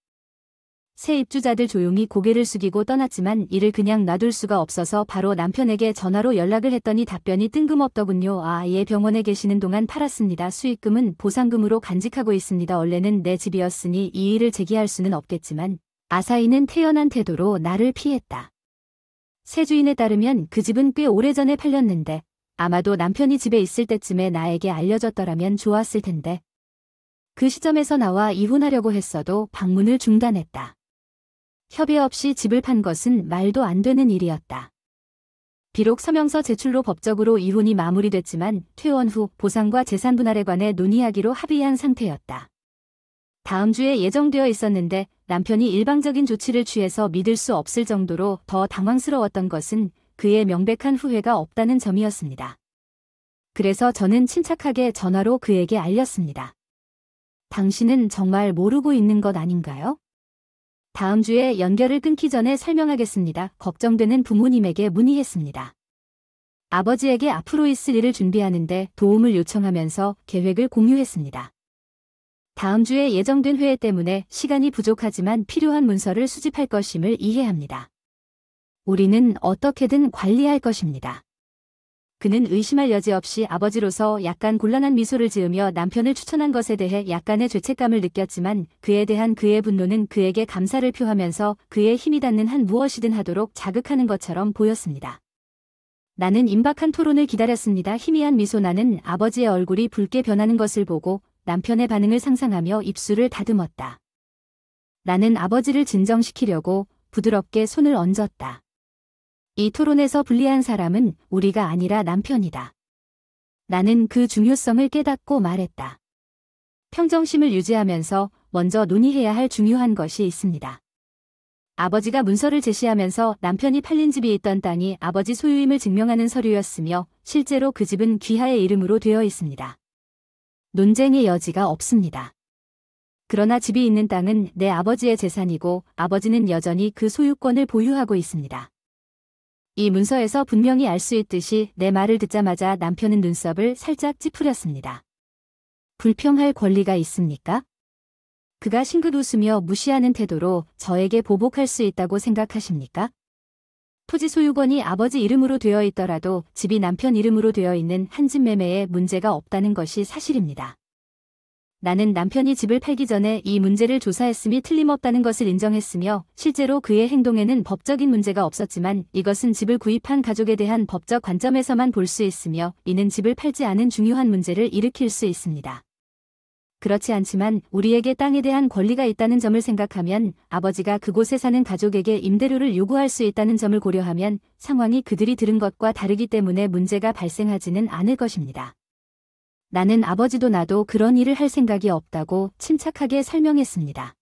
새 입주자들 조용히 고개를 숙이고 떠났지만 이를 그냥 놔둘 수가 없어서 바로 남편에게 전화로 연락을 했더니 답변이 뜬금없더군요. 예, 병원에 계시는 동안 팔았습니다. 수익금은 보상금으로 간직하고 있습니다. 원래는 내 집이었으니 이 일을 제기할 수는 없겠지만 아사히는 태연한 태도로 나를 피했다. 새 주인에 따르면 그 집은 꽤 오래전에 팔렸는데 아마도 남편이 집에 있을 때쯤에 나에게 알려줬더라면 좋았을 텐데. 그 시점에서 나와 이혼하려고 했어도 방문을 중단했다. 협의 없이 집을 판 것은 말도 안 되는 일이었다. 비록 서명서 제출로 법적으로 이혼이 마무리됐지만 퇴원 후 보상과 재산 분할에 관해 논의하기로 합의한 상태였다. 다음 주에 예정되어 있었는데 남편이 일방적인 조치를 취해서 믿을 수 없을 정도로 더 당황스러웠던 것은 그의 명백한 후회가 없다는 점이었습니다. 그래서 저는 침착하게 전화로 그에게 알렸습니다. 당신은 정말 모르고 있는 것 아닌가요? 다음 주에 연결을 끊기 전에 설명하겠습니다. 걱정되는 부모님에게 문의했습니다. 아버지에게 앞으로 있을 일을 준비하는데 도움을 요청하면서 계획을 공유했습니다. 다음 주에 예정된 회의 때문에 시간이 부족하지만 필요한 문서를 수집할 것임을 이해합니다. 우리는 어떻게든 관리할 것입니다. 그는 의심할 여지 없이 아버지로서 약간 곤란한 미소를 지으며 남편을 추천한 것에 대해 약간의 죄책감을 느꼈지만 그에 대한 그의 분노는 그에게 감사를 표하면서 그의 힘이 닿는 한 무엇이든 하도록 자극하는 것처럼 보였습니다. 나는 임박한 토론을 기다렸습니다. 희미한 미소. 나는 아버지의 얼굴이 붉게 변하는 것을 보고 남편의 반응을 상상하며 입술을 다듬었다. 나는 아버지를 진정시키려고 부드럽게 손을 얹었다. 이 토론에서 불리한 사람은 우리가 아니라 남편이다. 나는 그 중요성을 깨닫고 말했다. 평정심을 유지하면서 먼저 논의해야 할 중요한 것이 있습니다. 아버지가 문서를 제시하면서 남편이 팔린 집이 있던 땅이 아버지 소유임을 증명하는 서류였으며 실제로 그 집은 귀하의 이름으로 되어 있습니다. 논쟁의 여지가 없습니다. 그러나 집이 있는 땅은 내 아버지의 재산이고 아버지는 여전히 그 소유권을 보유하고 있습니다. 이 문서에서 분명히 알 수 있듯이 내 말을 듣자마자 남편은 눈썹을 살짝 찌푸렸습니다. 불평할 권리가 있습니까? 그가 싱긋 웃으며 무시하는 태도로 저에게 보복할 수 있다고 생각하십니까? 토지 소유권이 아버지 이름으로 되어 있더라도 집이 남편 이름으로 되어 있는 한 집 매매에 문제가 없다는 것이 사실입니다. 나는 남편이 집을 팔기 전에 이 문제를 조사했음이 틀림없다는 것을 인정했으며 실제로 그의 행동에는 법적인 문제가 없었지만 이것은 집을 구입한 가족에 대한 법적 관점에서만 볼 수 있으며 이는 집을 팔지 않은 중요한 문제를 일으킬 수 있습니다. 그렇지 않지만 우리에게 땅에 대한 권리가 있다는 점을 생각하면 아버지가 그곳에 사는 가족에게 임대료를 요구할 수 있다는 점을 고려하면 상황이 그들이 들은 것과 다르기 때문에 문제가 발생하지는 않을 것입니다. 나는 아버지도 나도 그런 일을 할 생각이 없다고 침착하게 설명했습니다.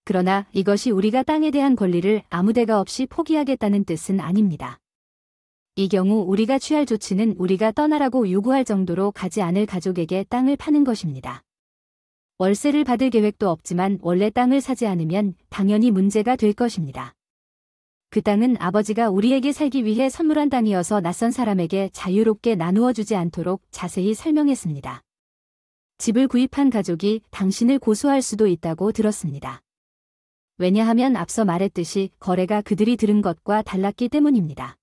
그러나 이것이 우리가 땅에 대한 권리를 아무데가 없이 포기하겠다는 뜻은 아닙니다. 이 경우 우리가 취할 조치는 우리가 떠나라고 요구할 정도로 가지 않을 가족에게 땅을 파는 것입니다. 월세를 받을 계획도 없지만 원래 땅을 사지 않으면 당연히 문제가 될 것입니다. 그 땅은 아버지가 우리에게 살기 위해 선물한 땅이어서 낯선 사람에게 자유롭게 나누어 주지 않도록 자세히 설명했습니다. 집을 구입한 가족이 당신을 고소할 수도 있다고 들었습니다. 왜냐하면 앞서 말했듯이 거래가 그들이 들은 것과 달랐기 때문입니다.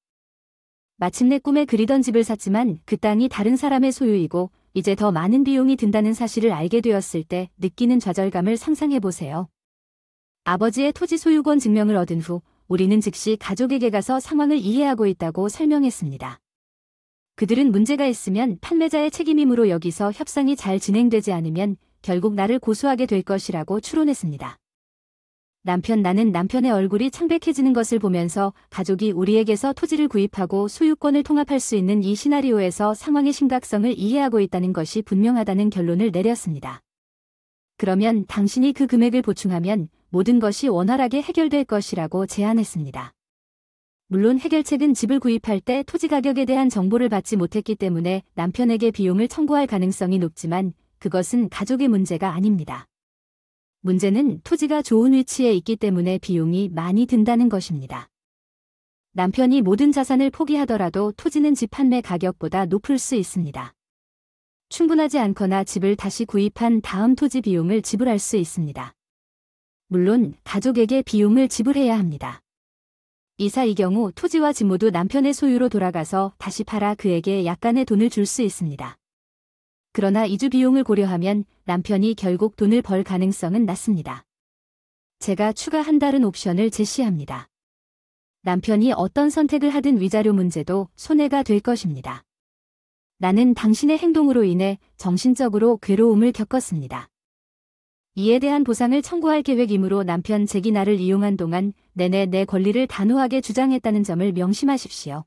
마침내 꿈에 그리던 집을 샀지만 그 땅이 다른 사람의 소유이고 이제 더 많은 비용이 든다는 사실을 알게 되었을 때 느끼는 좌절감을 상상해보세요. 아버지의 토지 소유권 증명을 얻은 후 우리는 즉시 가족에게 가서 상황을 이해하고 있다고 설명했습니다. 그들은 문제가 있으면 판매자의 책임이므로 여기서 협상이 잘 진행되지 않으면 결국 나를 고소하게 될 것이라고 추론했습니다. 나는 남편의 얼굴이 창백해지는 것을 보면서 가족이 우리에게서 토지를 구입하고 소유권을 통합할 수 있는 이 시나리오에서 상황의 심각성을 이해하고 있다는 것이 분명하다는 결론을 내렸습니다. 그러면 당신이 그 금액을 보충하면 모든 것이 원활하게 해결될 것이라고 제안했습니다. 물론 해결책은 집을 구입할 때 토지 가격에 대한 정보를 받지 못했기 때문에 남편에게 비용을 청구할 가능성이 높지만 그것은 가족의 문제가 아닙니다. 문제는 토지가 좋은 위치에 있기 때문에 비용이 많이 든다는 것입니다. 남편이 모든 자산을 포기하더라도 토지는 집 판매 가격보다 높을 수 있습니다. 충분하지 않거나 집을 다시 구입한 다음 토지 비용을 지불할 수 있습니다. 물론 가족에게 비용을 지불해야 합니다. 이사 이 경우 토지와 집 모두 남편의 소유로 돌아가서 다시 팔아 그에게 약간의 돈을 줄 수 있습니다. 그러나 이주 비용을 고려하면 남편이 결국 돈을 벌 가능성은 낮습니다. 제가 추가 한 다른 옵션을 제시합니다. 남편이 어떤 선택을 하든 위자료 문제도 손해가 될 것입니다. 나는 당신의 행동으로 인해 정신적으로 괴로움을 겪었습니다. 이에 대한 보상을 청구할 계획이므로 남편 잭이 나를 이용한 동안 내내 내 권리를 단호하게 주장했다는 점을 명심하십시오.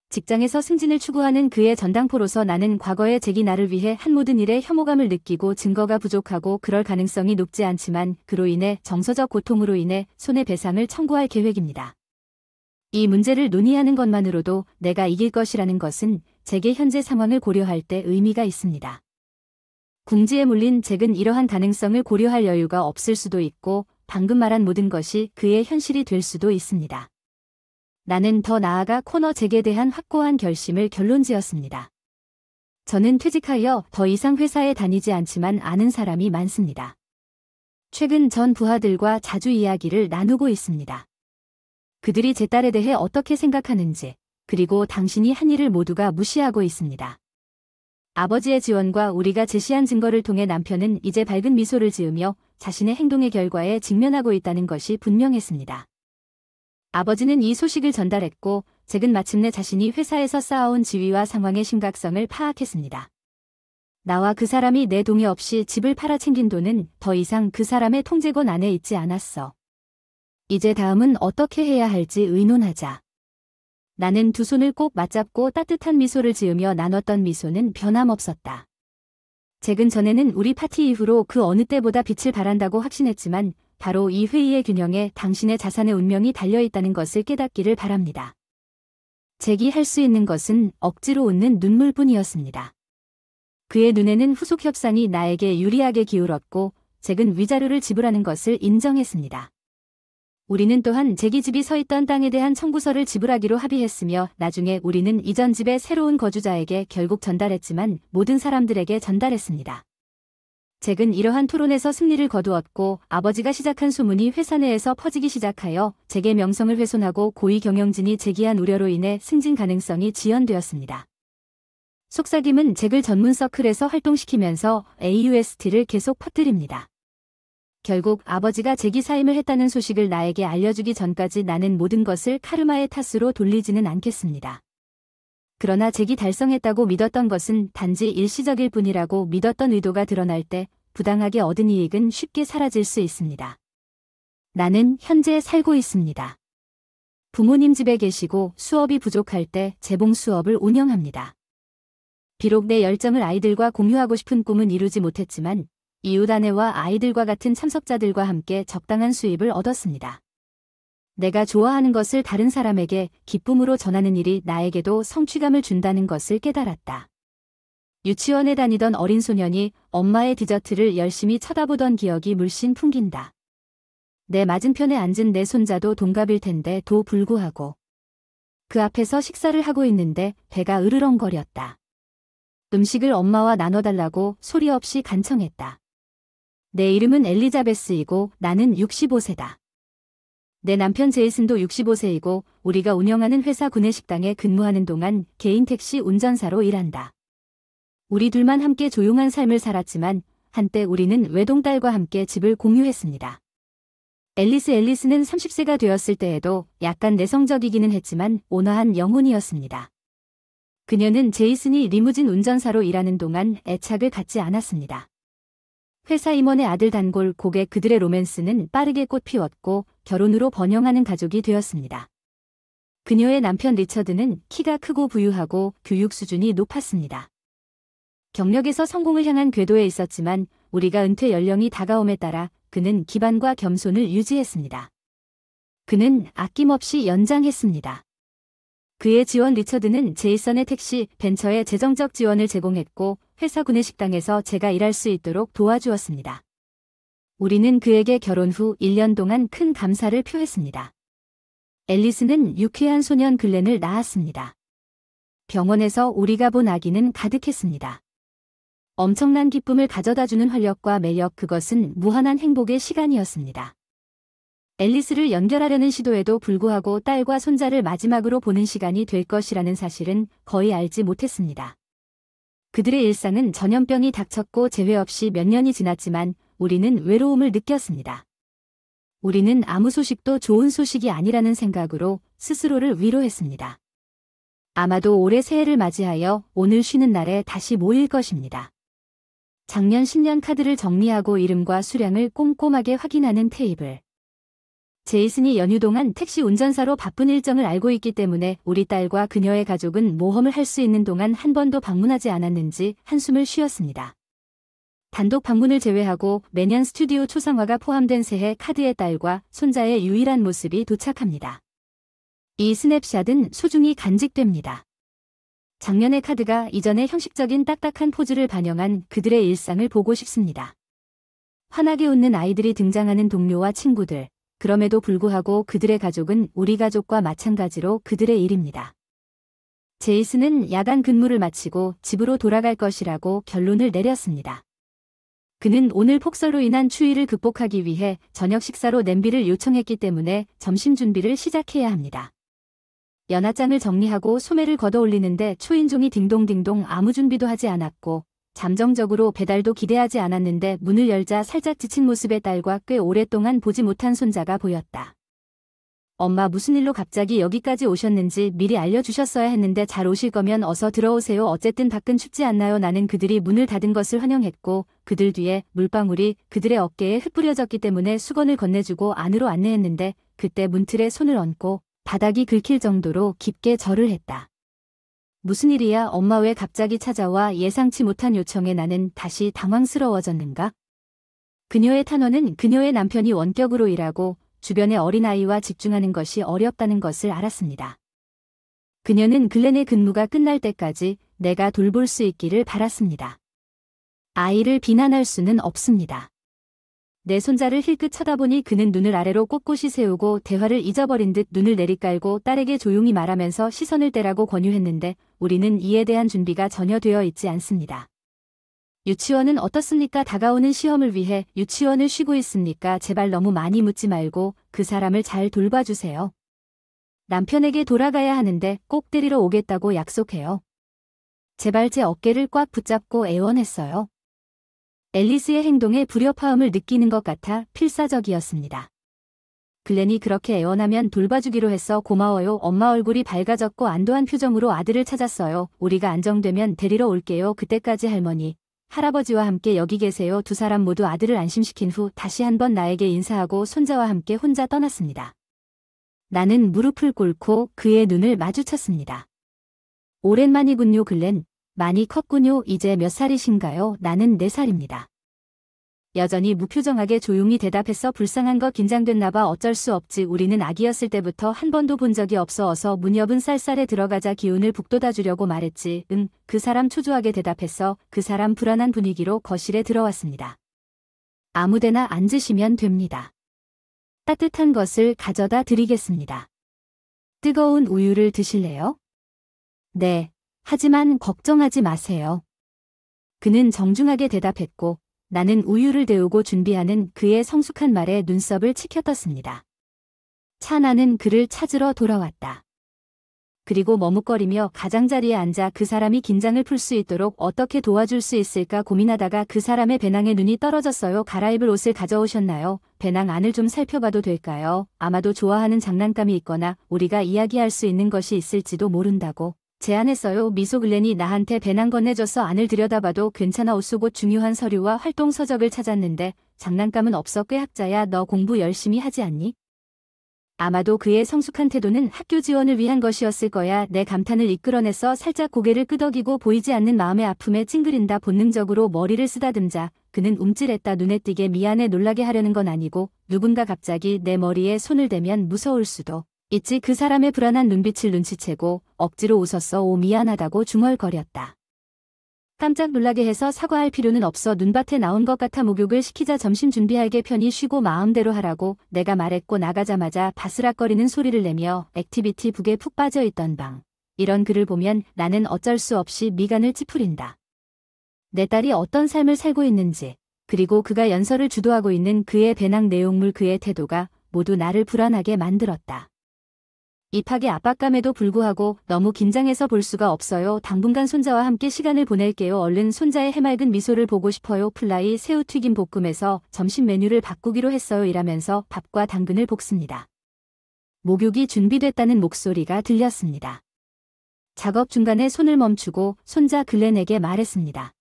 직장에서 승진을 추구하는 그의 전당포로서 나는 과거에 잭이 나를 위해 한 모든 일에 혐오감을 느끼고 증거가 부족하고 그럴 가능성이 높지 않지만 그로 인해 정서적 고통으로 인해 손해배상을 청구할 계획입니다. 이 문제를 논의하는 것만으로도 내가 이길 것이라는 것은 잭의 현재 상황을 고려할 때 의미가 있습니다. 궁지에 몰린 잭은 이러한 가능성을 고려할 여유가 없을 수도 있고 방금 말한 모든 것이 그의 현실이 될 수도 있습니다. 나는 더 나아가 코너 잭에 대한 확고한 결심을 결론지었습니다. 저는 퇴직하여 더 이상 회사에 다니지 않지만 아는 사람이 많습니다. 최근 전 부하들과 자주 이야기를 나누고 있습니다. 그들이 제 딸에 대해 어떻게 생각하는지, 그리고 당신이 한 일을 모두가 무시하고 있습니다. 아버지의 지원과 우리가 제시한 증거를 통해 남편은 이제 밝은 미소를 지으며 자신의 행동의 결과에 직면하고 있다는 것이 분명했습니다. 아버지는 이 소식을 전달했고 잭은 마침내 자신이 회사에서 쌓아온 지위와 상황의 심각성을 파악했습니다. 나와 그 사람이 내 동의 없이 집을 팔아 챙긴 돈은 더 이상 그 사람의 통제권 안에 있지 않았어. 이제 다음은 어떻게 해야 할지 의논하자. 나는 두 손을 꼭 맞잡고 따뜻한 미소를 지으며 나눴던 미소는 변함없었다. 잭은 전에는 우리 파티 이후로 그 어느 때보다 빛을 발한다고 확신했지만 바로 이 회의의 균형에 당신의 자산의 운명이 달려있다는 것을 깨닫기를 바랍니다. 잭이 할 수 있는 것은 억지로 웃는 눈물뿐이었습니다. 그의 눈에는 후속 협상이 나에게 유리하게 기울었고 잭은 위자료를 지불하는 것을 인정했습니다. 우리는 또한 잭이 집이 서 있던 땅에 대한 청구서를 지불하기로 합의했으며 나중에 우리는 이전 집의 새로운 거주자에게 결국 전달했지만 모든 사람들에게 전달했습니다. 잭은 이러한 토론에서 승리를 거두었고 아버지가 시작한 소문이 회사 내에서 퍼지기 시작하여 잭의 명성을 훼손하고 고위 경영진이 제기한 우려로 인해 승진 가능성이 지연되었습니다. 속삭임은 잭을 전문 서클에서 활동시키면서 AUST를 계속 퍼뜨립니다. 결국 아버지가 잭이 사임을 했다는 소식을 나에게 알려주기 전까지 나는 모든 것을 카르마의 탓으로 돌리지는 않겠습니다. 그러나 잭이 달성했다고 믿었던 것은 단지 일시적일 뿐이라고 믿었던 의도가 드러날 때 부당하게 얻은 이익은 쉽게 사라질 수 있습니다. 나는 현재 살고 있습니다. 부모님 집에 계시고 수업이 부족할 때 재봉 수업을 운영합니다. 비록 내 열정을 아이들과 공유하고 싶은 꿈은 이루지 못했지만 이웃 아내와 아이들과 같은 참석자들과 함께 적당한 수입을 얻었습니다. 내가 좋아하는 것을 다른 사람에게 기쁨으로 전하는 일이 나에게도 성취감을 준다는 것을 깨달았다. 유치원에 다니던 어린 소년이 엄마의 디저트를 열심히 쳐다보던 기억이 물씬 풍긴다. 내 맞은편에 앉은 내 손자도 동갑일 텐데도 불구하고 그 앞에서 식사를 하고 있는데 배가 으르렁거렸다. 음식을 엄마와 나눠달라고 소리 없이 간청했다. 내 이름은 엘리자베스이고 나는 65세다. 내 남편 제이슨도 65세이고 우리가 운영하는 회사 구내식당에 근무하는 동안 개인 택시 운전사로 일한다. 우리 둘만 함께 조용한 삶을 살았지만 한때 우리는 외동딸과 함께 집을 공유했습니다. 앨리스는 30세가 되었을 때에도 약간 내성적이기는 했지만 온화한 영혼이었습니다. 그녀는 제이슨이 리무진 운전사로 일하는 동안 애착을 갖지 않았습니다. 회사 임원의 아들 단골 고객 그들의 로맨스는 빠르게 꽃피웠고 결혼으로 번영하는 가족이 되었습니다. 그녀의 남편 리처드는 키가 크고 부유하고 교육 수준이 높았습니다. 경력에서 성공을 향한 궤도에 있었지만 우리가 은퇴 연령이 다가옴에 따라 그는 기반과 겸손을 유지했습니다. 그는 아낌없이 연장했습니다. 그의 지원 리처드는 제이슨의 택시 벤처에 재정적 지원을 제공했고 회사 구내식당에서 제가 일할 수 있도록 도와주었습니다. 우리는 그에게 결혼 후 1년 동안 큰 감사를 표했습니다. 앨리스는 유쾌한 소년 글렌을 낳았습니다. 병원에서 우리가 본 아기는 가득했습니다. 엄청난 기쁨을 가져다주는 활력과 매력 그것은 무한한 행복의 시간이었습니다. 앨리스를 연결하려는 시도에도 불구하고 딸과 손자를 마지막으로 보는 시간이 될 것이라는 사실은 거의 알지 못했습니다. 그들의 일상은 전염병이 닥쳤고 재회 없이 몇 년이 지났지만 우리는 외로움을 느꼈습니다. 우리는 아무 소식도 좋은 소식이 아니라는 생각으로 스스로를 위로했습니다. 아마도 올해 새해를 맞이하여 오늘 쉬는 날에 다시 모일 것입니다. 작년 10년 카드를 정리하고 이름과 수량을 꼼꼼하게 확인하는 테이블. 제이슨이 연휴 동안 택시 운전사로 바쁜 일정을 알고 있기 때문에 우리 딸과 그녀의 가족은 모험을 할 수 있는 동안 한 번도 방문하지 않았는지 한숨을 쉬었습니다. 단독 방문을 제외하고 매년 스튜디오 초상화가 포함된 새해 카드의 딸과 손자의 유일한 모습이 도착합니다. 이 스냅샷은 소중히 간직됩니다. 작년의 카드가 이전의 형식적인 딱딱한 포즈를 반영한 그들의 일상을 보고 싶습니다. 환하게 웃는 아이들이 등장하는 동료와 친구들, 그럼에도 불구하고 그들의 가족은 우리 가족과 마찬가지로 그들의 일입니다. 제이슨은 야간 근무를 마치고 집으로 돌아갈 것이라고 결론을 내렸습니다. 그는 오늘 폭설로 인한 추위를 극복하기 위해 저녁 식사로 냄비를 요청했기 때문에 점심 준비를 시작해야 합니다. 연하장을 정리하고 소매를 걷어 올리는데 초인종이 딩동딩동 아무 준비도 하지 않았고 잠정적으로 배달도 기대하지 않았는데 문을 열자 살짝 지친 모습의 딸과 꽤 오랫동안 보지 못한 손자가 보였다. 엄마 무슨 일로 갑자기 여기까지 오셨는지 미리 알려주셨어야 했는데 잘 오실 거면 어서 들어오세요. 어쨌든 밖은 춥지 않나요? 나는 그들이 문을 닫은 것을 환영했고 그들 뒤에 물방울이 그들의 어깨에 흩뿌려졌기 때문에 수건을 건네주고 안으로 안내했는데 그때 문틀에 손을 얹고 바닥이 긁힐 정도로 깊게 절을 했다. 무슨 일이야? 엄마 왜 갑자기 찾아와? 예상치 못한 요청에 나는 다시 당황스러워졌는가? 그녀의 탄원은 그녀의 남편이 원격으로 일하고 주변의 어린아이와 집중하는 것이 어렵다는 것을 알았습니다. 그녀는 글렌의 근무가 끝날 때까지 내가 돌볼 수 있기를 바랐습니다. 아이를 비난할 수는 없습니다. 내 손자를 힐끗 쳐다보니 그는 눈을 아래로 꼿꼿이 세우고 대화를 잊어버린 듯 눈을 내리깔고 딸에게 조용히 말하면서 시선을 떼라고 권유했는데 우리는 이에 대한 준비가 전혀 되어 있지 않습니다. 유치원은 어떻습니까? 다가오는 시험을 위해 유치원을 쉬고 있습니까? 제발 너무 많이 묻지 말고 그 사람을 잘 돌봐주세요. 남편에게 돌아가야 하는데 꼭 데리러 오겠다고 약속해요. 제발 제 어깨를 꽉 붙잡고 애원했어요. 앨리스의 행동에 불협화음을 느끼는 것 같아 필사적이었습니다. 글렌이 그렇게 애원하면 돌봐주기로 했어. 고마워요. 엄마 얼굴이 밝아졌고 안도한 표정으로 아들을 찾았어요. 우리가 안정되면 데리러 올게요. 그때까지 할머니, 할아버지와 함께 여기 계세요. 두 사람 모두 아들을 안심시킨 후 다시 한번 나에게 인사하고 손자와 함께 혼자 떠났습니다. 나는 무릎을 꿇고 그의 눈을 마주쳤습니다. 오랜만이군요, 글렌. 많이 컸군요. 이제 몇 살이신가요? 나는 4살입니다. 여전히 무표정하게 조용히 대답했어. 불쌍한 거 긴장됐나 봐. 어쩔 수 없지. 우리는 아기였을 때부터 한 번도 본 적이 없어서 문 옆은 쌀쌀해 들어가자 기운을 북돋아주려고 말했지. 응, 그 사람 초조하게 대답했어. 그 사람 불안한 분위기로 거실에 들어왔습니다. 아무데나 앉으시면 됩니다. 따뜻한 것을 가져다 드리겠습니다. 뜨거운 우유를 드실래요? 네. 하지만 걱정하지 마세요. 그는 정중하게 대답했고 나는 우유를 데우고 준비하는 그의 성숙한 말에 눈썹을 치켜떴습니다. 차나는 그를 찾으러 돌아왔다. 그리고 머뭇거리며 가장자리에 앉아 그 사람이 긴장을 풀 수 있도록 어떻게 도와줄 수 있을까 고민하다가 그 사람의 배낭에 눈이 떨어졌어요. 갈아입을 옷을 가져오셨나요? 배낭 안을 좀 살펴봐도 될까요? 아마도 좋아하는 장난감이 있거나 우리가 이야기할 수 있는 것이 있을지도 모른다고 제안했어요. 미소. 글렌이 나한테 배낭 건네줘서 안을 들여다봐도 괜찮아. 옷 속 옷 중요한 서류와 활동 서적을 찾았는데 장난감은 없어. 꽤 학자야. 너 공부 열심히 하지 않니? 아마도 그의 성숙한 태도는 학교 지원을 위한 것이었을 거야. 내 감탄을 이끌어내서 살짝 고개를 끄덕이고 보이지 않는 마음의 아픔에 찡그린다. 본능적으로 머리를 쓰다듬자 그는 움찔했다. 눈에 띄게 미안해. 놀라게 하려는 건 아니고 누군가 갑자기 내 머리에 손을 대면 무서울 수도 있지. 그 사람의 불안한 눈빛을 눈치채고 억지로 웃었어. 오, 미안하다고 중얼거렸다. 깜짝 놀라게 해서 사과할 필요는 없어. 눈밭에 나온 것 같아. 목욕을 시키자. 점심 준비할게. 편히 쉬고 마음대로 하라고 내가 말했고 나가자마자 바스락거리는 소리를 내며 액티비티 북에 푹 빠져있던 방. 이런 그를 보면 나는 어쩔 수 없이 미간을 찌푸린다. 내 딸이 어떤 삶을 살고 있는지 그리고 그가 연설을 주도하고 있는 그의 배낭 내용물 그의 태도가 모두 나를 불안하게 만들었다. 입학의 압박감에도 불구하고 너무 긴장해서 볼 수가 없어요. 당분간 손자와 함께 시간을 보낼게요. 얼른 손자의 해맑은 미소를 보고 싶어요. 플라이 새우튀김 볶음에서 점심 메뉴를 바꾸기로 했어요. 이라면서 밥과 당근을 볶습니다. 목욕이 준비됐다는 목소리가 들렸습니다. 작업 중간에 손을 멈추고 손자 글렌에게 말했습니다.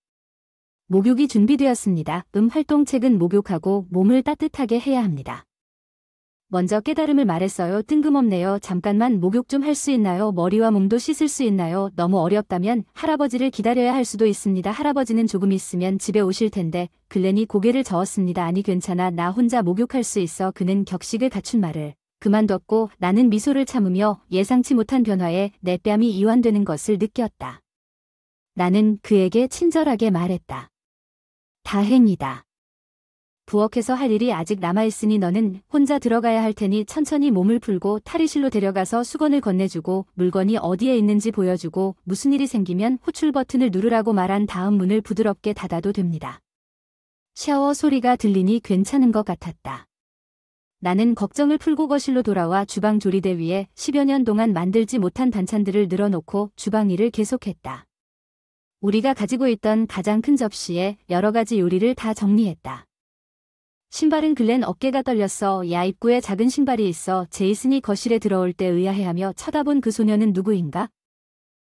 목욕이 준비되었습니다. 활동책은 목욕하고 몸을 따뜻하게 해야 합니다. 먼저 깨달음을 말했어요. 뜬금없네요. 잠깐만 목욕 좀 할 수 있나요? 머리와 몸도 씻을 수 있나요? 너무 어렵다면 할아버지를 기다려야 할 수도 있습니다. 할아버지는 조금 있으면 집에 오실 텐데. 글렌이 고개를 저었습니다. 아니 괜찮아. 나 혼자 목욕할 수 있어. 그는 격식을 갖춘 말을 그만뒀고 나는 미소를 참으며 예상치 못한 변화에 내 뺨이 이완되는 것을 느꼈다. 나는 그에게 친절하게 말했다. 다행이다. 부엌에서 할 일이 아직 남아있으니 너는 혼자 들어가야 할 테니 천천히 몸을 풀고 탈의실로 데려가서 수건을 건네주고 물건이 어디에 있는지 보여주고 무슨 일이 생기면 호출 버튼을 누르라고 말한 다음 문을 부드럽게 닫아도 됩니다. 샤워 소리가 들리니 괜찮은 것 같았다. 나는 걱정을 풀고 거실로 돌아와 주방 조리대 위에 10여 년 동안 만들지 못한 반찬들을 늘어놓고 주방 일을 계속했다. 우리가 가지고 있던 가장 큰 접시에 여러 가지 요리를 다 정리했다. 신발은 글렌 어깨가 떨렸어. 야, 입구에 작은 신발이 있어. 제이슨이 거실에 들어올 때 의아해하며 쳐다본 그 소녀는 누구인가?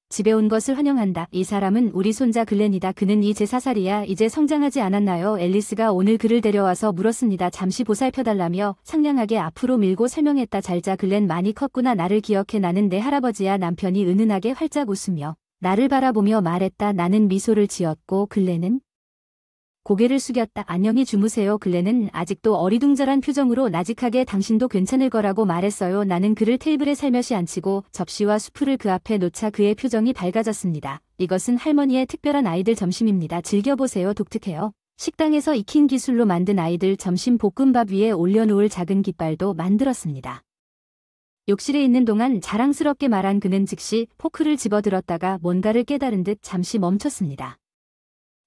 집에 온 것을 환영한다. 이 사람은 우리 손자 글렌이다. 그는 이제 4살이야. 이제 성장하지 않았나요? 앨리스가 오늘 그를 데려와서 물었습니다. 잠시 보살펴달라며 상냥하게 앞으로 밀고 설명했다. 잘자. 글렌 많이 컸구나. 나를 기억해. 나는 내 할아버지야. 남편이 은은하게 활짝 웃으며 나를 바라보며 말했다. 나는 미소를 지었고 글렌은 고개를 숙였다. 안녕히 주무세요. 글렌은 아직도 어리둥절한 표정으로 나직하게 당신도 괜찮을 거라고 말했어요. 나는 그를 테이블에 살며시 앉히고 접시와 수프를 그 앞에 놓자 그의 표정이 밝아졌습니다. 이것은 할머니의 특별한 아이들 점심입니다. 즐겨보세요. 독특해요. 식당에서 익힌 기술로 만든 아이들 점심 볶음밥 위에 올려놓을 작은 깃발도 만들었습니다. 욕실에 있는 동안 자랑스럽게 말한 그는 즉시 포크를 집어들었다가 뭔가를 깨달은 듯 잠시 멈췄습니다.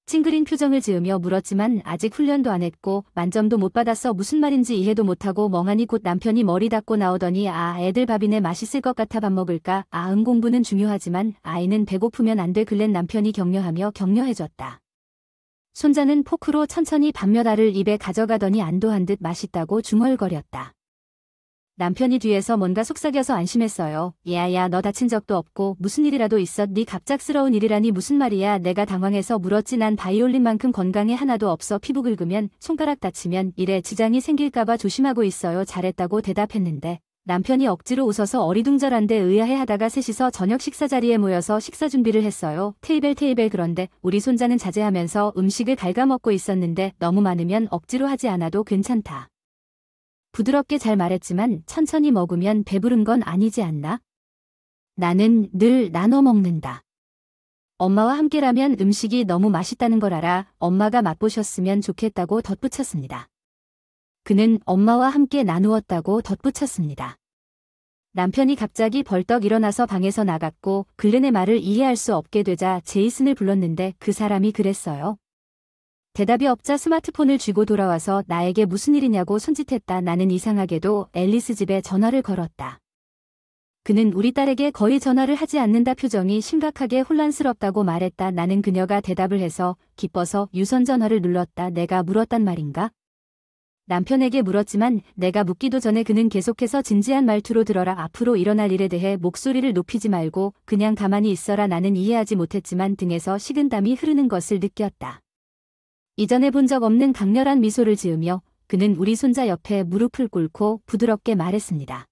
찡그린 표정을 지으며 물었지만 아직 훈련도 안 했고 만점도 못 받았어. 무슨 말인지 이해도 못하고 멍하니 곧 남편이 머리 닦고 나오더니 아, 애들 밥이네. 맛있을 것 같아. 밥 먹을까? 공부는 중요하지만 아이는 배고프면 안 돼. 글렌 남편이 격려하며 격려해줬다. 손자는 포크로 천천히 밥 몇 알을 입에 가져가더니 안도한 듯 맛있다고 중얼거렸다. 남편이 뒤에서 뭔가 속삭여서 안심했어요. 야야, 너 다친 적도 없고 무슨 일이라도 있었? 네 갑작스러운 일이라니 무슨 말이야? 내가 당황해서 물었지. 난 바이올린만큼 건강에 하나도 없어. 피부 긁으면 손가락 다치면 일에 지장이 생길까봐 조심하고 있어요. 잘했다고 대답했는데 남편이 억지로 웃어서 어리둥절한데 의아해하다가 셋이서 저녁 식사 자리에 모여서 식사 준비를 했어요. 테이블 그런데 우리 손자는 자제하면서 음식을 갉아먹고 있었는데 너무 많으면 억지로 하지 않아도 괜찮다. 부드럽게 잘 말했지만 천천히 먹으면 배부른 건 아니지 않나? 나는 늘 나눠 먹는다. 엄마와 함께라면 음식이 너무 맛있다는 걸 알아. 엄마가 맛보셨으면 좋겠다고 덧붙였습니다. 그는 엄마와 함께 나누었다고 덧붙였습니다. 남편이 갑자기 벌떡 일어나서 방에서 나갔고 글렌의 말을 이해할 수 없게 되자 제이슨을 불렀는데 그 사람이 그랬어요. 대답이 없자 스마트폰을 쥐고 돌아와서 나에게 무슨 일이냐고 손짓했다. 나는 이상하게도 앨리스 집에 전화를 걸었다. 그는 우리 딸에게 거의 전화를 하지 않는다. 표정이 심각하게 혼란스럽다고 말했다. 나는 그녀가 대답을 해서 기뻐서 유선 전화를 눌렀다. 내가 물었단 말인가? 남편에게 물었지만 내가 묻기도 전에 그는 계속해서 진지한 말투로 들어라. 앞으로 일어날 일에 대해 목소리를 높이지 말고 그냥 가만히 있어라. 나는 이해하지 못했지만 등에서 식은땀이 흐르는 것을 느꼈다. 이전에 본 적 없는 강렬한 미소를 지으며 그는 우리 손자 옆에 무릎을 꿇고 부드럽게 말했습니다.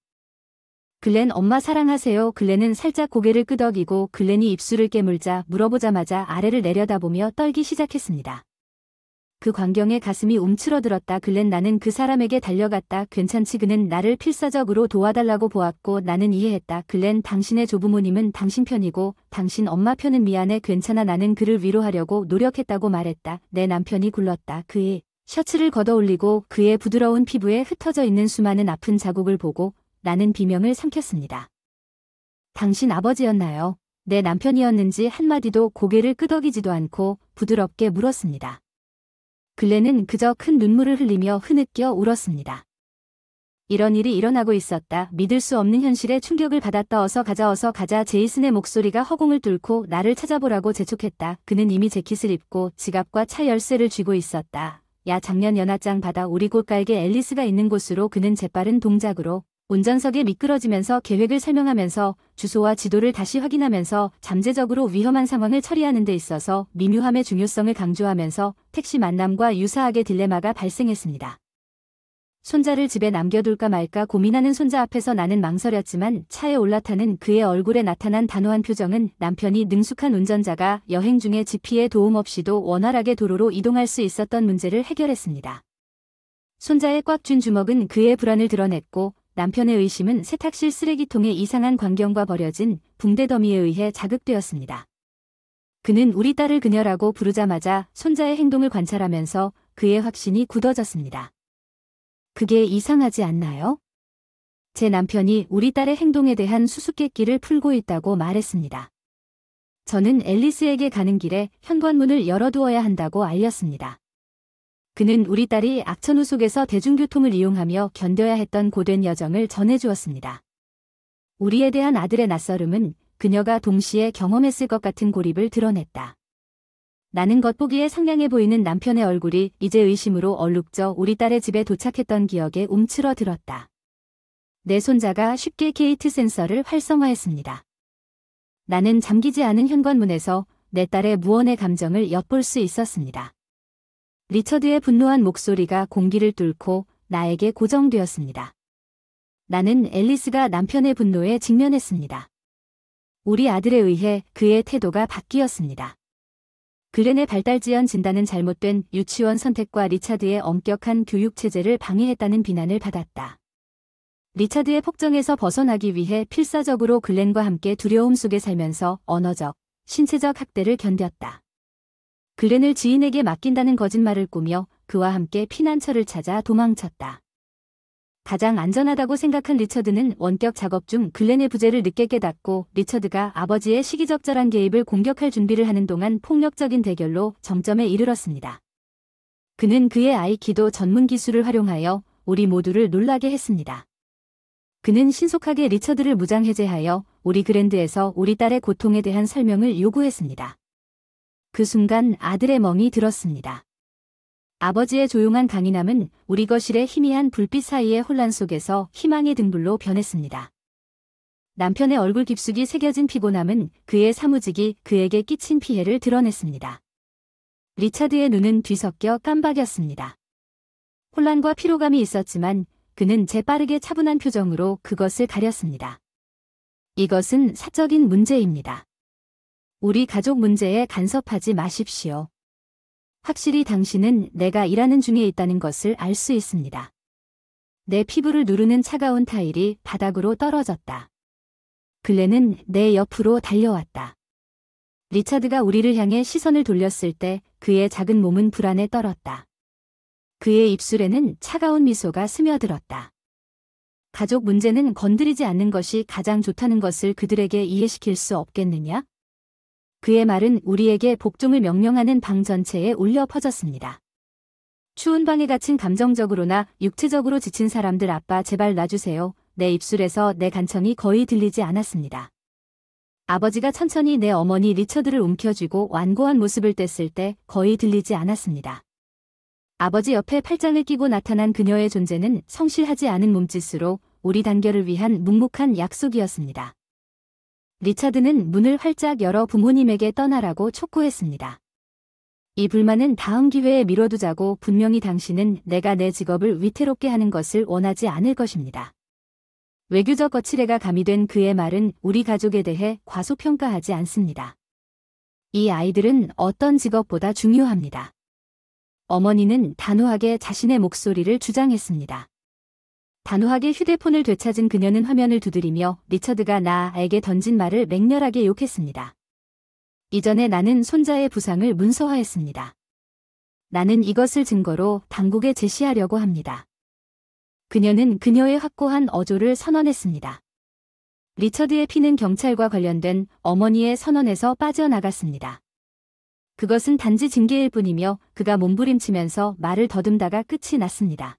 글렌 엄마 사랑하세요. 글렌은 살짝 고개를 끄덕이고 글렌이 입술을 깨물자 물어보자마자 아래를 내려다보며 떨기 시작했습니다. 그 광경에 가슴이 움츠러들었다. 글렌 나는 그 사람에게 달려갔다. 괜찮지? 그는 나를 필사적으로 도와달라고 보았고 나는 이해했다. 글렌 당신의 조부모님은 당신 편이고 당신 엄마 편은 미안해. 괜찮아. 나는 그를 위로하려고 노력했다고 말했다. 내 남편이 굴렀다. 그의 셔츠를 걷어올리고 그의 부드러운 피부에 흩어져 있는 수많은 아픈 자국을 보고 나는 비명을 삼켰습니다. 당신 아버지였나요? 내 남편이었는지 한마디도 고개를 끄덕이지도 않고 부드럽게 물었습니다. 글렌은 그저 큰 눈물을 흘리며 흐느껴 울었습니다. 이런 일이 일어나고 있었다. 믿을 수 없는 현실에 충격을 받았다. 어서 가자. 제이슨의 목소리가 허공을 뚫고 나를 찾아보라고 재촉했다. 그는 이미 재킷을 입고 지갑과 차 열쇠를 쥐고 있었다. 야, 작년 연하장 받아. 우리 곧 갈게. 앨리스가 있는 곳으로 그는 재빠른 동작으로 운전석에 미끄러지면서 계획을 설명하면서 주소와 지도를 다시 확인하면서 잠재적으로 위험한 상황을 처리하는 데 있어서 미묘함의 중요성을 강조하면서 택시 만남과 유사하게 딜레마가 발생했습니다. 손자를 집에 남겨둘까 말까 고민하는 손자 앞에서 나는 망설였지만 차에 올라타는 그의 얼굴에 나타난 단호한 표정은 남편이 능숙한 운전자가 여행 중에 지피의 도움 없이도 원활하게 도로로 이동할 수 있었던 문제를 해결했습니다. 손자의 꽉 쥔 주먹은 그의 불안을 드러냈고 남편의 의심은 세탁실 쓰레기통의 이상한 광경과 버려진 붕대 더미에 의해 자극되었습니다. 그는 우리 딸을 그녀라고 부르자마자 손자의 행동을 관찰하면서 그의 확신이 굳어졌습니다. 그게 이상하지 않나요? 제 남편이 우리 딸의 행동에 대한 수수께끼를 풀고 있다고 말했습니다. 저는 앨리스에게 가는 길에 현관문을 열어두어야 한다고 알렸습니다. 그는 우리 딸이 악천후 속에서 대중교통을 이용하며 견뎌야 했던 고된 여정을 전해주었습니다. 우리에 대한 아들의 낯설음은 그녀가 동시에 경험했을 것 같은 고립을 드러냈다. 나는 겉보기에 상냥해 보이는 남편의 얼굴이 이제 의심으로 얼룩져 우리 딸의 집에 도착했던 기억에 움츠러들었다. 내 손자가 쉽게 게이트 센서를 활성화했습니다. 나는 잠기지 않은 현관문에서 내 딸의 무언의 감정을 엿볼 수 있었습니다. 리처드의 분노한 목소리가 공기를 뚫고 나에게 고정되었습니다. 나는 앨리스가 남편의 분노에 직면했습니다. 우리 아들에 의해 그의 태도가 바뀌었습니다. 글렌의 발달지연 진단은 잘못된 유치원 선택과 리차드의 엄격한 교육체제를 방해했다는 비난을 받았다. 리차드의 폭정에서 벗어나기 위해 필사적으로 글렌과 함께 두려움 속에 살면서 언어적, 신체적 학대를 견뎠다. 글렌을 지인에게 맡긴다는 거짓말을 꾸며 그와 함께 피난처를 찾아 도망쳤다. 가장 안전하다고 생각한 리처드는 원격 작업 중 글렌의 부재를 늦게 깨닫고 리처드가 아버지의 시기적절한 개입을 공격할 준비를 하는 동안 폭력적인 대결로 정점에 이르렀습니다. 그는 그의 아이키도 전문 기술을 활용하여 우리 모두를 놀라게 했습니다. 그는 신속하게 리처드를 무장해제하여 우리 그랜드에서 우리 딸의 고통에 대한 설명을 요구했습니다. 그 순간 아들의 멍이 들었습니다. 아버지의 조용한 강인함은 우리 거실의 희미한 불빛 사이의 혼란 속에서 희망의 등불로 변했습니다. 남편의 얼굴 깊숙이 새겨진 피곤함은 그의 사무직이 그에게 끼친 피해를 드러냈습니다. 리차드의 눈은 뒤섞여 깜박였습니다. 혼란과 피로감이 있었지만 그는 재빠르게 차분한 표정으로 그것을 가렸습니다. 이것은 사적인 문제입니다. 우리 가족 문제에 간섭하지 마십시오. 확실히 당신은 내가 일하는 중에 있다는 것을 알 수 있습니다. 내 피부를 누르는 차가운 타일이 바닥으로 떨어졌다. 글렌은 내 옆으로 달려왔다. 리차드가 우리를 향해 시선을 돌렸을 때 그의 작은 몸은 불안에 떨었다. 그의 입술에는 차가운 미소가 스며들었다. 가족 문제는 건드리지 않는 것이 가장 좋다는 것을 그들에게 이해시킬 수 없겠느냐? 그의 말은 우리에게 복종을 명령하는 방 전체에 울려 퍼졌습니다. 추운 방에 갇힌 감정적으로나 육체적으로 지친 사람들 아빠 제발 놔주세요. 내 입술에서 내 간청이 거의 들리지 않았습니다. 아버지가 천천히 내 어머니 리처드를 움켜쥐고 완고한 모습을 뗐을 때 거의 들리지 않았습니다. 아버지 옆에 팔짱을 끼고 나타난 그녀의 존재는 성실하지 않은 몸짓으로 우리 단결을 위한 묵묵한 약속이었습니다. 리차드는 문을 활짝 열어 부모님에게 떠나라고 촉구했습니다. 이 불만은 다음 기회에 미뤄두자고 분명히 당신은 내가 내 직업을 위태롭게 하는 것을 원하지 않을 것입니다. 외교적 거칠애가 가미된 그의 말은 우리 가족에 대해 과소평가하지 않습니다. 이 아이들은 어떤 직업보다 중요합니다. 어머니는 단호하게 자신의 목소리를 주장했습니다. 단호하게 휴대폰을 되찾은 그녀는 화면을 두드리며 리처드가 나에게 던진 말을 맹렬하게 욕했습니다. 이전에 나는 손자의 부상을 문서화했습니다. 나는 이것을 증거로 당국에 제시하려고 합니다. 그녀는 그녀의 확고한 어조를 선언했습니다. 리처드의 피는 경찰과 관련된 어머니의 선언에서 빠져나갔습니다. 그것은 단지 징계일 뿐이며 그가 몸부림치면서 말을 더듬다가 끝이 났습니다.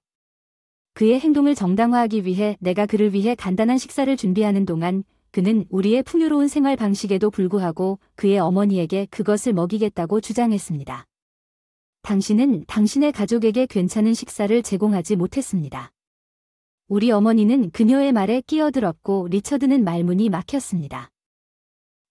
그의 행동을 정당화하기 위해 내가 그를 위해 간단한 식사를 준비하는 동안 그는 우리의 풍요로운 생활 방식에도 불구하고 그의 어머니에게 그것을 먹이겠다고 주장했습니다. 당신은 당신의 가족에게 괜찮은 식사를 제공하지 못했습니다. 우리 어머니는 그녀의 말에 끼어들었고 리처드는 말문이 막혔습니다.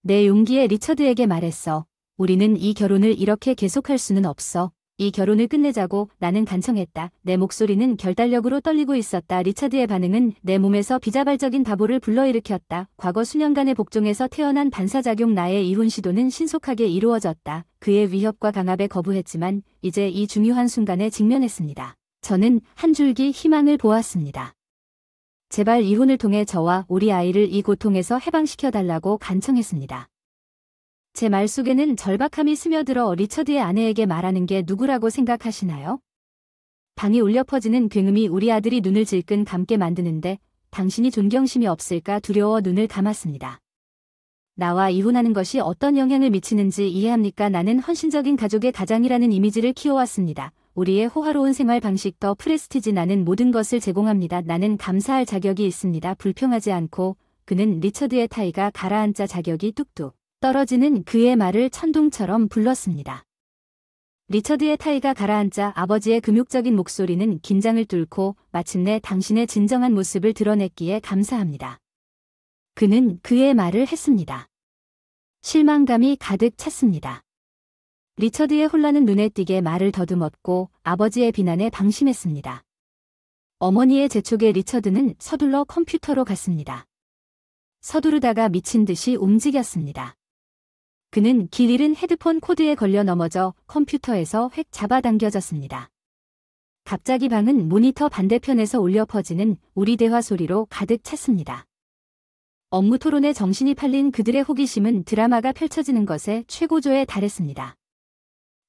내 용기에 리처드에게 말했어. 우리는 이 결혼을 이렇게 계속할 수는 없어. 이 결혼을 끝내자고 나는 간청했다. 내 목소리는 결단력으로 떨리고 있었다. 리처드의 반응은 내 몸에서 비자발적인 바보를 불러일으켰다. 과거 수년간의 복종에서 태어난 반사작용 나의 이혼 시도는 신속하게 이루어졌다. 그의 위협과 강압에 거부했지만 이제 이 중요한 순간에 직면했습니다. 저는 한 줄기 희망을 보았습니다. 제발 이혼을 통해 저와 우리 아이를 이 고통에서 해방시켜달라고 간청했습니다. 제 말 속에는 절박함이 스며들어 리처드의 아내에게 말하는 게 누구라고 생각하시나요? 방이 울려 퍼지는 굉음이 우리 아들이 눈을 질끈 감게 만드는데 당신이 존경심이 없을까 두려워 눈을 감았습니다. 나와 이혼하는 것이 어떤 영향을 미치는지 이해합니까? 나는 헌신적인 가족의 가장이라는 이미지를 키워왔습니다. 우리의 호화로운 생활 방식 더 프레스티지 나는 모든 것을 제공합니다. 나는 감사할 자격이 있습니다. 불평하지 않고 그는 리처드의 타이가 가라앉자 자격이 뚝뚝 떨어지는 그의 말을 천둥처럼 불렀습니다. 리처드의 타이가 가라앉자 아버지의 금욕적인 목소리는 긴장을 뚫고 마침내 당신의 진정한 모습을 드러냈기에 감사합니다. 그는 그의 말을 했습니다. 실망감이 가득 찼습니다. 리처드의 혼란은 눈에 띄게 말을 더듬었고 아버지의 비난에 방심했습니다. 어머니의 재촉에 리처드는 서둘러 컴퓨터로 갔습니다. 서두르다가 미친 듯이 움직였습니다. 그는 길 잃은 헤드폰 코드에 걸려 넘어져 컴퓨터에서 획 잡아당겨졌습니다. 갑자기 방은 모니터 반대편에서 울려 퍼지는 우리 대화 소리로 가득 찼습니다. 업무 토론에 정신이 팔린 그들의 호기심은 드라마가 펼쳐지는 것에 최고조에 달했습니다.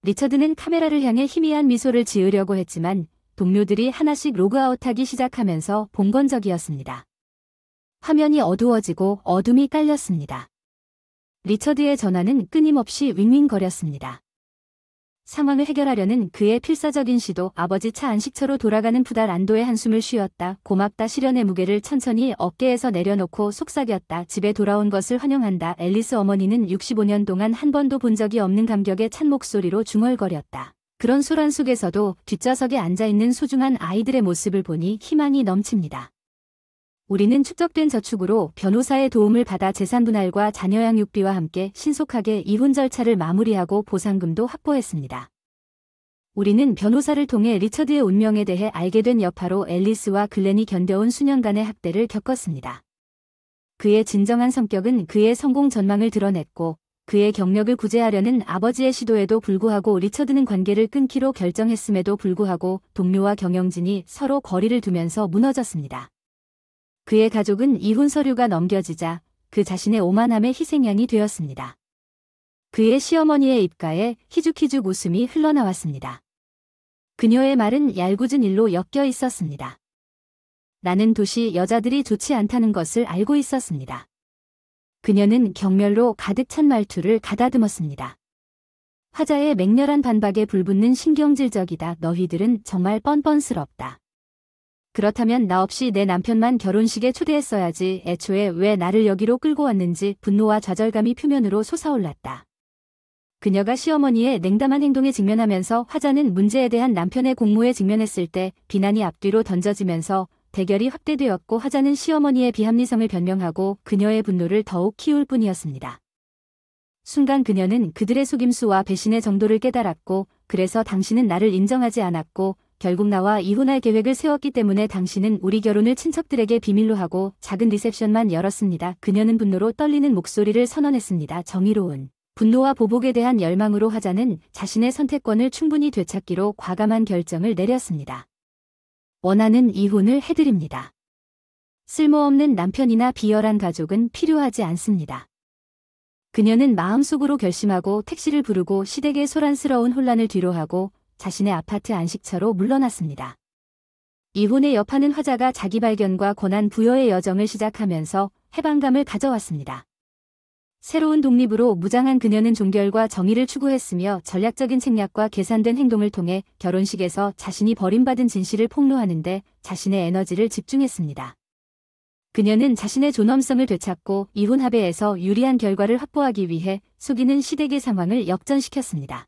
리처드는 카메라를 향해 희미한 미소를 지으려고 했지만 동료들이 하나씩 로그아웃하기 시작하면서 봉건적이었습니다. 화면이 어두워지고 어둠이 깔렸습니다. 리처드의 전화는 끊임없이 윙윙거렸습니다. 상황을 해결하려는 그의 필사적인 시도 아버지 차 안식처로 돌아가는 푸달 안도의 한숨을 쉬었다. 고맙다 시련의 무게를 천천히 어깨에서 내려놓고 속삭였다. 집에 돌아온 것을 환영한다. 앨리스 어머니는 65년 동안 한 번도 본 적이 없는 감격의 찬 목소리로 중얼거렸다. 그런 소란 속에서도 뒷좌석에 앉아있는 소중한 아이들의 모습을 보니 희망이 넘칩니다. 우리는 축적된 저축으로 변호사의 도움을 받아 재산분할과 자녀 양육비와 함께 신속하게 이혼 절차를 마무리하고 보상금도 확보했습니다. 우리는 변호사를 통해 리처드의 운명에 대해 알게 된 여파로 앨리스와 글렌이 견뎌온 수년간의 학대를 겪었습니다. 그의 진정한 성격은 그의 성공 전망을 드러냈고 그의 경력을 구제하려는 아버지의 시도에도 불구하고 리처드는 관계를 끊기로 결정했음에도 불구하고 동료와 경영진이 서로 거리를 두면서 무너졌습니다. 그의 가족은 이혼 서류가 넘겨지자 그 자신의 오만함의 희생양이 되었습니다. 그의 시어머니의 입가에 희죽희죽 웃음이 흘러나왔습니다. 그녀의 말은 얄궂은 일로 엮여 있었습니다. 나는 도시 여자들이 좋지 않다는 것을 알고 있었습니다. 그녀는 경멸로 가득 찬 말투를 가다듬었습니다. 화자의 맹렬한 반박에 불붙는 신경질적이다. 너희들은 정말 뻔뻔스럽다. 그렇다면 나 없이 내 남편만 결혼식에 초대했어야지. 애초에 왜 나를 여기로 끌고 왔는지 분노와 좌절감이 표면으로 솟아올랐다. 그녀가 시어머니의 냉담한 행동에 직면하면서 화자는 문제에 대한 남편의 공모에 직면했을 때 비난이 앞뒤로 던져지면서 대결이 확대되었고 화자는 시어머니의 비합리성을 변명하고 그녀의 분노를 더욱 키울 뿐이었습니다. 순간 그녀는 그들의 속임수와 배신의 정도를 깨달았고 그래서 당신은 나를 인정하지 않았고 결국 나와 이혼할 계획을 세웠기 때문에 당신은 우리 결혼을 친척들에게 비밀로 하고 작은 리셉션만 열었습니다. 그녀는 분노로 떨리는 목소리를 선언했습니다. 정의로운 분노와 보복에 대한 열망으로 화자는 자신의 선택권을 충분히 되찾기로 과감한 결정을 내렸습니다. 원하는 이혼을 해드립니다. 쓸모없는 남편이나 비열한 가족은 필요하지 않습니다. 그녀는 마음속으로 결심하고 택시를 부르고 시댁의 소란스러운 혼란을 뒤로하고 자신의 아파트 안식처로 물러났습니다. 이혼의 여파는 화자가 자기 발견과 권한 부여의 여정을 시작하면서 해방감을 가져왔습니다. 새로운 독립으로 무장한 그녀는 종결과 정의를 추구했으며 전략적인 책략과 계산된 행동을 통해 결혼식에서 자신이 버림받은 진실을 폭로하는데 자신의 에너지를 집중했습니다. 그녀는 자신의 존엄성을 되찾고 이혼 합의에서 유리한 결과를 확보하기 위해 속이는 시댁의 상황을 역전시켰습니다.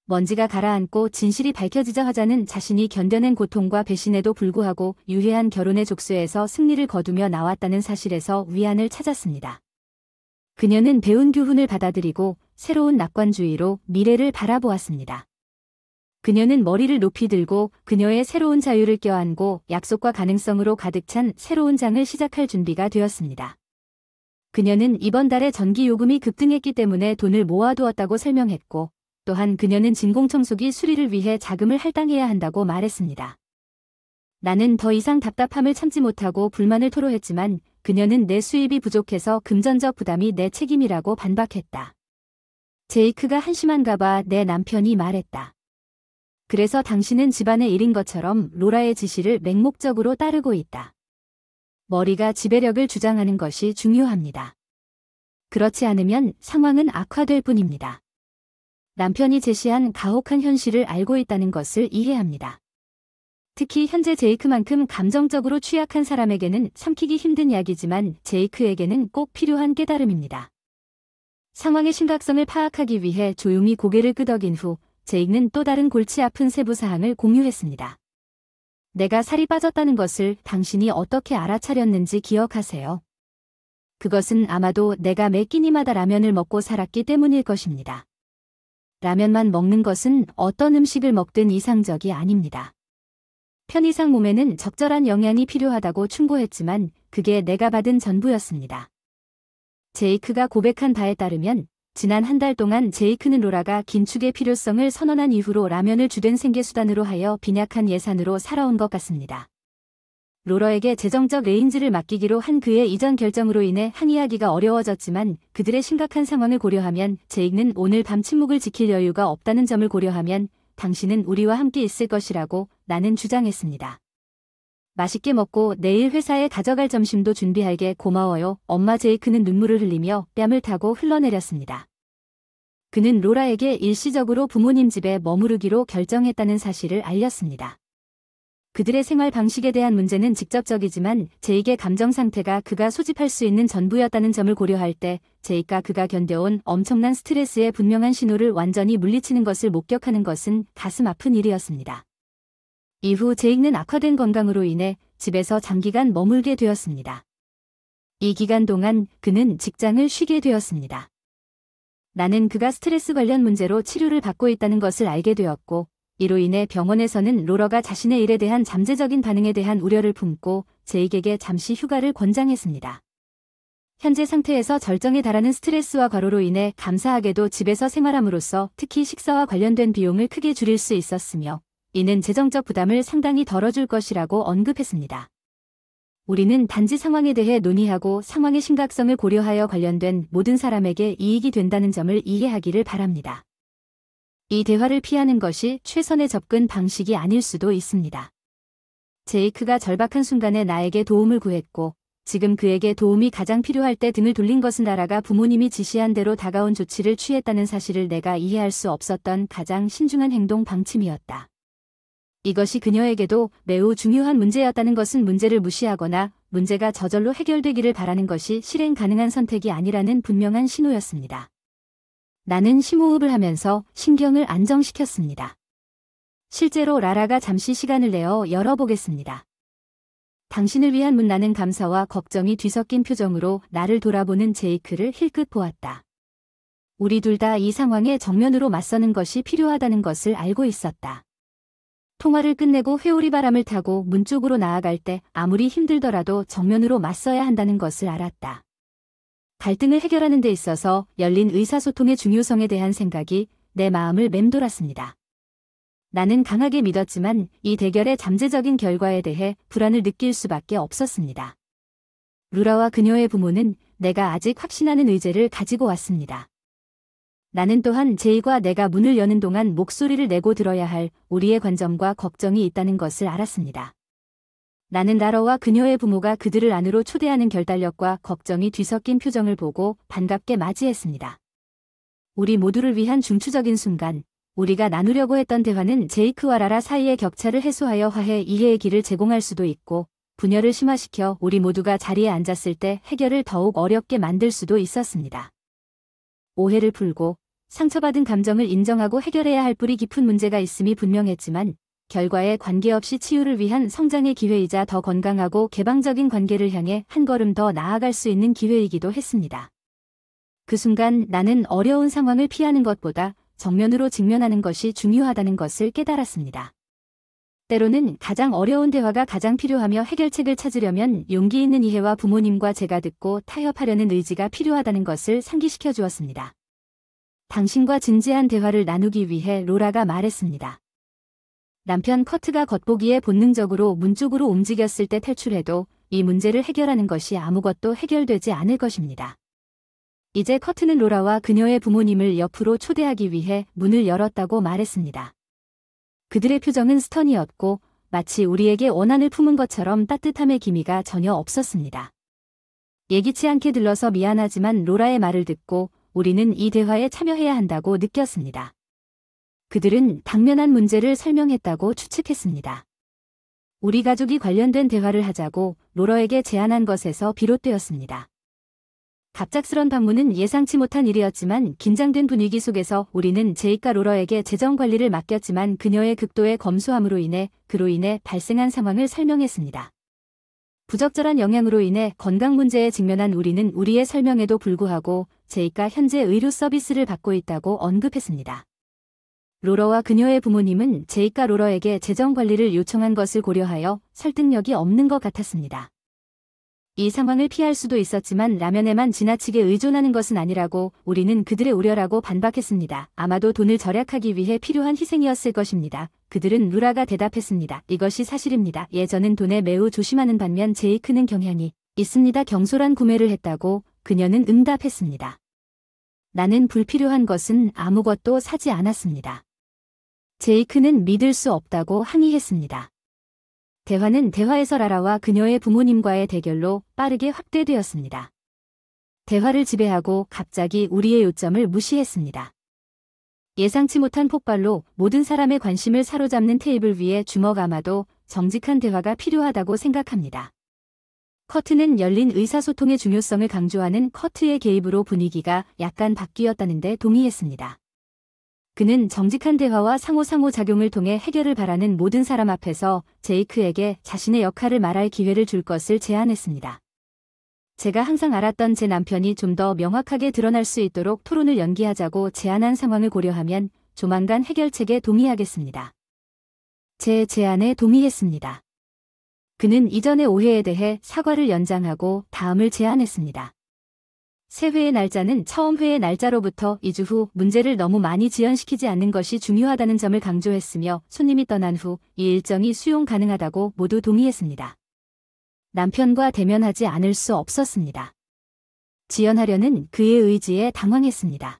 먼지가 가라앉고 진실이 밝혀지자 화자는 자신이 견뎌낸 고통과 배신에도 불구하고 유해한 결혼의 족쇄에서 승리를 거두며 나왔다는 사실에서 위안을 찾았습니다. 그녀는 배운 교훈을 받아들이고 새로운 낙관주의로 미래를 바라보았습니다. 그녀는 머리를 높이 들고 그녀의 새로운 자유를 껴안고 약속과 가능성으로 가득 찬 새로운 장을 시작할 준비가 되었습니다. 그녀는 이번 달에 전기 요금이 급등했기 때문에 돈을 모아두었다고 설명했고, 또한 그녀는 진공청소기 수리를 위해 자금을 할당해야 한다고 말했습니다. 나는 더 이상 답답함을 참지 못하고 불만을 토로했지만 그녀는 내 수입이 부족해서 금전적 부담이 내 책임이라고 반박했다. 제이크가 한심한가 봐, 내 남편이 말했다. 그래서 당신은 집안의 일인 것처럼 로라의 지시를 맹목적으로 따르고 있다. 머리가 지배력을 주장하는 것이 중요합니다. 그렇지 않으면 상황은 악화될 뿐입니다. 남편이 제시한 가혹한 현실을 알고 있다는 것을 이해합니다. 특히 현재 제이크만큼 감정적으로 취약한 사람에게는 삼키기 힘든 이야기지만 제이크에게는 꼭 필요한 깨달음입니다. 상황의 심각성을 파악하기 위해 조용히 고개를 끄덕인 후 제이크는 또 다른 골치 아픈 세부 사항을 공유했습니다. 내가 살이 빠졌다는 것을 당신이 어떻게 알아차렸는지 기억하세요. 그것은 아마도 내가 매 끼니마다 라면을 먹고 살았기 때문일 것입니다. 라면만 먹는 것은 어떤 음식을 먹든 이상적이 아닙니다. 편의상 몸에는 적절한 영양이 필요하다고 충고했지만 그게 내가 받은 전부였습니다. 제이크가 고백한 바에 따르면 지난 한 달 동안 제이크는 로라가 긴축의 필요성을 선언한 이후로 라면을 주된 생계수단으로 하여 빈약한 예산으로 살아온 것 같습니다. 로라에게 재정적 레인지를 맡기기로 한 그의 이전 결정으로 인해 항의하기가 어려워졌지만 그들의 심각한 상황을 고려하면 제이크는 오늘 밤 침묵을 지킬 여유가 없다는 점을 고려하면 당신은 우리와 함께 있을 것이라고 나는 주장했습니다. 맛있게 먹고 내일 회사에 가져갈 점심도 준비하게 고마워요. 엄마. 제이크는 눈물을 흘리며 뺨을 타고 흘러내렸습니다. 그는 로라에게 일시적으로 부모님 집에 머무르기로 결정했다는 사실을 알렸습니다. 그들의 생활 방식에 대한 문제는 직접적이지만 제이크의 감정 상태가 그가 소집할 수 있는 전부였다는 점을 고려할 때 제이크가 그가 견뎌온 엄청난 스트레스의 분명한 신호를 완전히 물리치는 것을 목격하는 것은 가슴 아픈 일이었습니다. 이후 제이크는 악화된 건강으로 인해 집에서 장기간 머물게 되었습니다. 이 기간 동안 그는 직장을 쉬게 되었습니다. 나는 그가 스트레스 관련 문제로 치료를 받고 있다는 것을 알게 되었고, 이로 인해 병원에서는 로라가 자신의 일에 대한 잠재적인 반응에 대한 우려를 품고 제이크에게 잠시 휴가를 권장했습니다. 현재 상태에서 절정에 달하는 스트레스와 과로로 인해 감사하게도 집에서 생활함으로써 특히 식사와 관련된 비용을 크게 줄일 수 있었으며 이는 재정적 부담을 상당히 덜어줄 것이라고 언급했습니다. 우리는 단지 상황에 대해 논의하고 상황의 심각성을 고려하여 관련된 모든 사람에게 이익이 된다는 점을 이해하기를 바랍니다. 이 대화를 피하는 것이 최선의 접근 방식이 아닐 수도 있습니다. 제이크가 절박한 순간에 나에게 도움을 구했고 지금 그에게 도움이 가장 필요할 때 등을 돌린 것은 나라가 부모님이 지시한 대로 다가온 조치를 취했다는 사실을 내가 이해할 수 없었던 가장 신중한 행동 방침이었다. 이것이 그녀에게도 매우 중요한 문제였다는 것은 문제를 무시하거나 문제가 저절로 해결되기를 바라는 것이 실행 가능한 선택이 아니라는 분명한 신호였습니다. 나는 심호흡을 하면서 신경을 안정시켰습니다. 실제로 라라가 잠시 시간을 내어 열어보겠습니다. 당신을 위한 문. 나는 감사와 걱정이 뒤섞인 표정으로 나를 돌아보는 제이크를 힐끗 보았다. 우리 둘 다 이 상황에 정면으로 맞서는 것이 필요하다는 것을 알고 있었다. 통화를 끝내고 회오리 바람을 타고 문 쪽으로 나아갈 때 아무리 힘들더라도 정면으로 맞서야 한다는 것을 알았다. 갈등을 해결하는 데 있어서 열린 의사소통의 중요성에 대한 생각이 내 마음을 맴돌았습니다. 나는 강하게 믿었지만 이 대결의 잠재적인 결과에 대해 불안을 느낄 수밖에 없었습니다. 루라와 그녀의 부모는 내가 아직 확신하는 의제를 가지고 왔습니다. 나는 또한 제이와 내가 문을 여는 동안 목소리를 내고 들어야 할 우리의 관점과 걱정이 있다는 것을 알았습니다. 나는 라라와 그녀의 부모가 그들을 안으로 초대하는 결단력과 걱정이 뒤섞인 표정을 보고 반갑게 맞이했습니다. 우리 모두를 위한 중추적인 순간, 우리가 나누려고 했던 대화는 제이크와 라라 사이의 격차를 해소하여 화해 이해의 길을 제공할 수도 있고 분열을 심화시켜 우리 모두가 자리에 앉았을 때 해결을 더욱 어렵게 만들 수도 있었습니다. 오해를 풀고 상처받은 감정을 인정하고 해결해야 할 뿌리 깊은 문제가 있음이 분명했지만 결과에 관계없이 치유를 위한 성장의 기회이자 더 건강하고 개방적인 관계를 향해 한 걸음 더 나아갈 수 있는 기회이기도 했습니다. 그 순간 나는 어려운 상황을 피하는 것보다 정면으로 직면하는 것이 중요하다는 것을 깨달았습니다. 때로는 가장 어려운 대화가 가장 필요하며 해결책을 찾으려면 용기 있는 이해와 부모님과 제가 듣고 타협하려는 의지가 필요하다는 것을 상기시켜 주었습니다. 당신과 진지한 대화를 나누기 위해 로라가 말했습니다. 남편 커트가 겉보기에 본능적으로 문 쪽으로 움직였을 때 탈출해도 이 문제를 해결하는 것이 아무것도 해결되지 않을 것입니다. 이제 커트는 로라와 그녀의 부모님을 옆으로 초대하기 위해 문을 열었다고 말했습니다. 그들의 표정은 스턴이었고 마치 우리에게 원한을 품은 것처럼 따뜻함의 기미가 전혀 없었습니다. 예기치 않게 들러서 미안하지만 로라의 말을 듣고 우리는 이 대화에 참여해야 한다고 느꼈습니다. 그들은 당면한 문제를 설명했다고 추측했습니다. 우리 가족이 관련된 대화를 하자고 로라에게 제안한 것에서 비롯되었습니다. 갑작스런 방문은 예상치 못한 일이었지만 긴장된 분위기 속에서 우리는 제이크가 로라에게 재정 관리를 맡겼지만 그녀의 극도의 검소함으로 인해 그로 인해 발생한 상황을 설명했습니다. 부적절한 영향으로 인해 건강 문제에 직면한 우리는 우리의 설명에도 불구하고 제이크가 현재 의료 서비스를 받고 있다고 언급했습니다. 로라와 그녀의 부모님은 제이크가 로라에게 재정 관리를 요청한 것을 고려하여 설득력이 없는 것 같았습니다. 이 상황을 피할 수도 있었지만 라면에만 지나치게 의존하는 것은 아니라고 우리는 그들의 우려라고 반박했습니다. 아마도 돈을 절약하기 위해 필요한 희생이었을 것입니다. 그들은 루라가 대답했습니다. 이것이 사실입니다. 저는 돈에 매우 조심하는 반면 제이크는 경향이 있습니다. 경솔한 구매를 했다고 그녀는 응답했습니다. 나는 불필요한 것은 아무것도 사지 않았습니다. 제이크는 믿을 수 없다고 항의했습니다. 대화는 대화에서 라라와 그녀의 부모님과의 대결로 빠르게 확대되었습니다. 대화를 지배하고 갑자기 우리의 요점을 무시했습니다. 예상치 못한 폭발로 모든 사람의 관심을 사로잡는 테이블 위에 주먹 아마도 정직한 대화가 필요하다고 생각합니다. 커트는 열린 의사소통의 중요성을 강조하는 커트의 개입으로 분위기가 약간 바뀌었다는데 동의했습니다. 그는 정직한 대화와 상호작용을 통해 해결을 바라는 모든 사람 앞에서 제이크에게 자신의 역할을 말할 기회를 줄 것을 제안했습니다. 제가 항상 알았던 제 남편이 좀 더 명확하게 드러날 수 있도록 토론을 연기하자고 제안한 상황을 고려하면 조만간 해결책에 동의하겠습니다. 제 제안에 동의했습니다. 그는 이전의 오해에 대해 사과를 연장하고 다음을 제안했습니다. 새 회의 날짜는 처음 회의 날짜로부터 2주 후 문제를 너무 많이 지연시키지 않는 것이 중요하다는 점을 강조했으며 손님이 떠난 후 이 일정이 수용 가능하다고 모두 동의했습니다. 남편과 대면하지 않을 수 없었습니다. 지연하려는 그의 의지에 당황했습니다.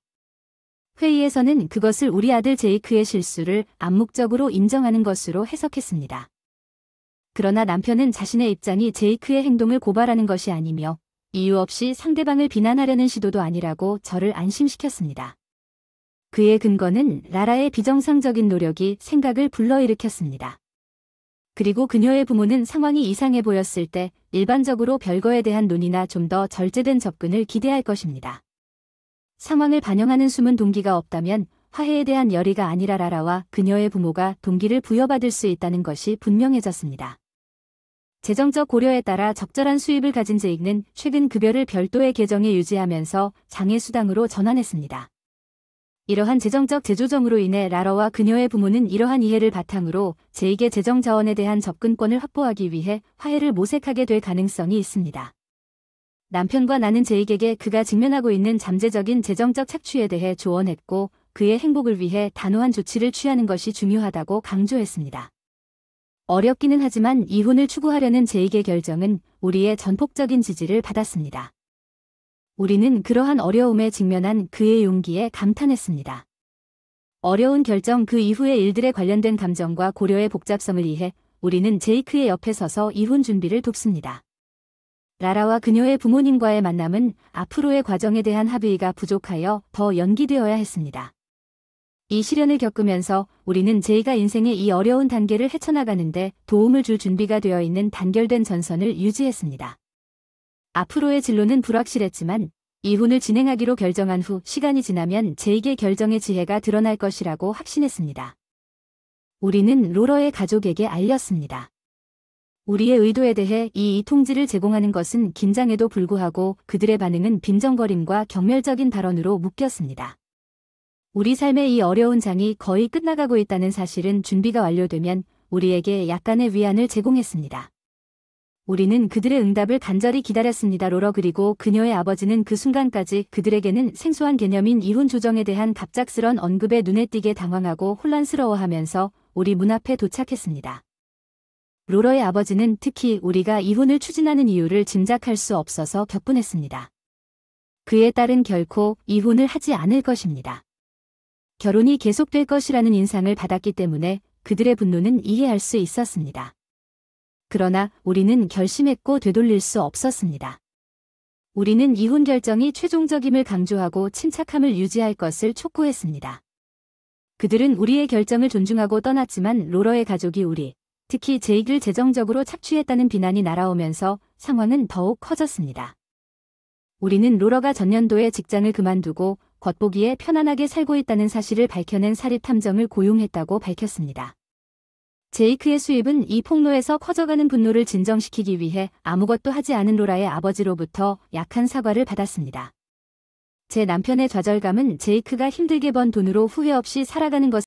회의에서는 그것을 우리 아들 제이크의 실수를 암묵적으로 인정하는 것으로 해석했습니다. 그러나 남편은 자신의 입장이 제이크의 행동을 고발하는 것이 아니며 이유 없이 상대방을 비난하려는 시도도 아니라고 저를 안심시켰습니다. 그의 근거는 라라의 비정상적인 노력이 생각을 불러일으켰습니다. 그리고 그녀의 부모는 상황이 이상해 보였을 때 일반적으로 별거에 대한 논의나 좀 더 절제된 접근을 기대할 것입니다. 상황을 반영하는 숨은 동기가 없다면 화해에 대한 열의가 아니라 라라와 그녀의 부모가 동기를 부여받을 수 있다는 것이 분명해졌습니다. 재정적 고려에 따라 적절한 수입을 가진 제이크는 최근 급여를 별도의 계정에 유지하면서 장애수당으로 전환했습니다. 이러한 재정적 재조정으로 인해 라라와 그녀의 부모는 이러한 이해를 바탕으로 제이크의 재정 자원에 대한 접근권을 확보하기 위해 화해를 모색하게 될 가능성이 있습니다. 남편과 나는 제이크에게 그가 직면하고 있는 잠재적인 재정적 착취에 대해 조언했고 그의 행복을 위해 단호한 조치를 취하는 것이 중요하다고 강조했습니다. 어렵기는 하지만 이혼을 추구하려는 제이크의 결정은 우리의 전폭적인 지지를 받았습니다. 우리는 그러한 어려움에 직면한 그의 용기에 감탄했습니다. 어려운 결정 그 이후의 일들에 관련된 감정과 고려의 복잡성을 이해 우리는 제이크의 옆에 서서 이혼 준비를 돕습니다. 라라와 그녀의 부모님과의 만남은 앞으로의 과정에 대한 합의가 부족하여 더 연기되어야 했습니다. 이 시련을 겪으면서 우리는 제이가 인생의 이 어려운 단계를 헤쳐나가는데 도움을 줄 준비가 되어 있는 단결된 전선을 유지했습니다. 앞으로의 진로는 불확실했지만 이혼을 진행하기로 결정한 후 시간이 지나면 제익의 결정의 지혜가 드러날 것이라고 확신했습니다. 우리는 로러의 가족에게 알렸습니다. 우리의 의도에 대해 이 통지를 제공하는 것은 긴장에도 불구하고 그들의 반응은 빈정거림과 경멸적인 발언으로 묶였습니다. 우리 삶의 이 어려운 장이 거의 끝나가고 있다는 사실은 준비가 완료되면 우리에게 약간의 위안을 제공했습니다. 우리는 그들의 응답을 간절히 기다렸습니다. 로러 그리고 그녀의 아버지는 그 순간까지 그들에게는 생소한 개념인 이혼 조정에 대한 갑작스런 언급에 눈에 띄게 당황하고 혼란스러워하면서 우리 문 앞에 도착했습니다. 로러의 아버지는 특히 우리가 이혼을 추진하는 이유를 짐작할 수 없어서 격분했습니다. 그의 딸은 결코 이혼을 하지 않을 것입니다. 결혼이 계속될 것이라는 인상을 받았기 때문에 그들의 분노는 이해할 수 있었습니다. 그러나 우리는 결심했고 되돌릴 수 없었습니다. 우리는 이혼 결정이 최종적임을 강조하고 침착함을 유지할 것을 촉구했습니다. 그들은 우리의 결정을 존중하고 떠났지만 로러의 가족이 특히 제익을 재정적으로 착취했다는 비난이 날아오면서 상황은 더욱 커졌습니다. 우리는 로러가 전년도에 직장을 그만두고 겉보기에 편안하게 살고 있다는 사실을 밝혀낸 사립탐정을 고용했다고 밝혔습니다. 제이크의 수입은 이 폭로에서 커져가는 분노를 진정시키기 위해 아무것도 하지 않은 로라의 아버지로부터 약한 사과를 받았습니다. 제 남편의 좌절감은 제이크가 힘들게 번 돈으로 후회 없이 살아가는 것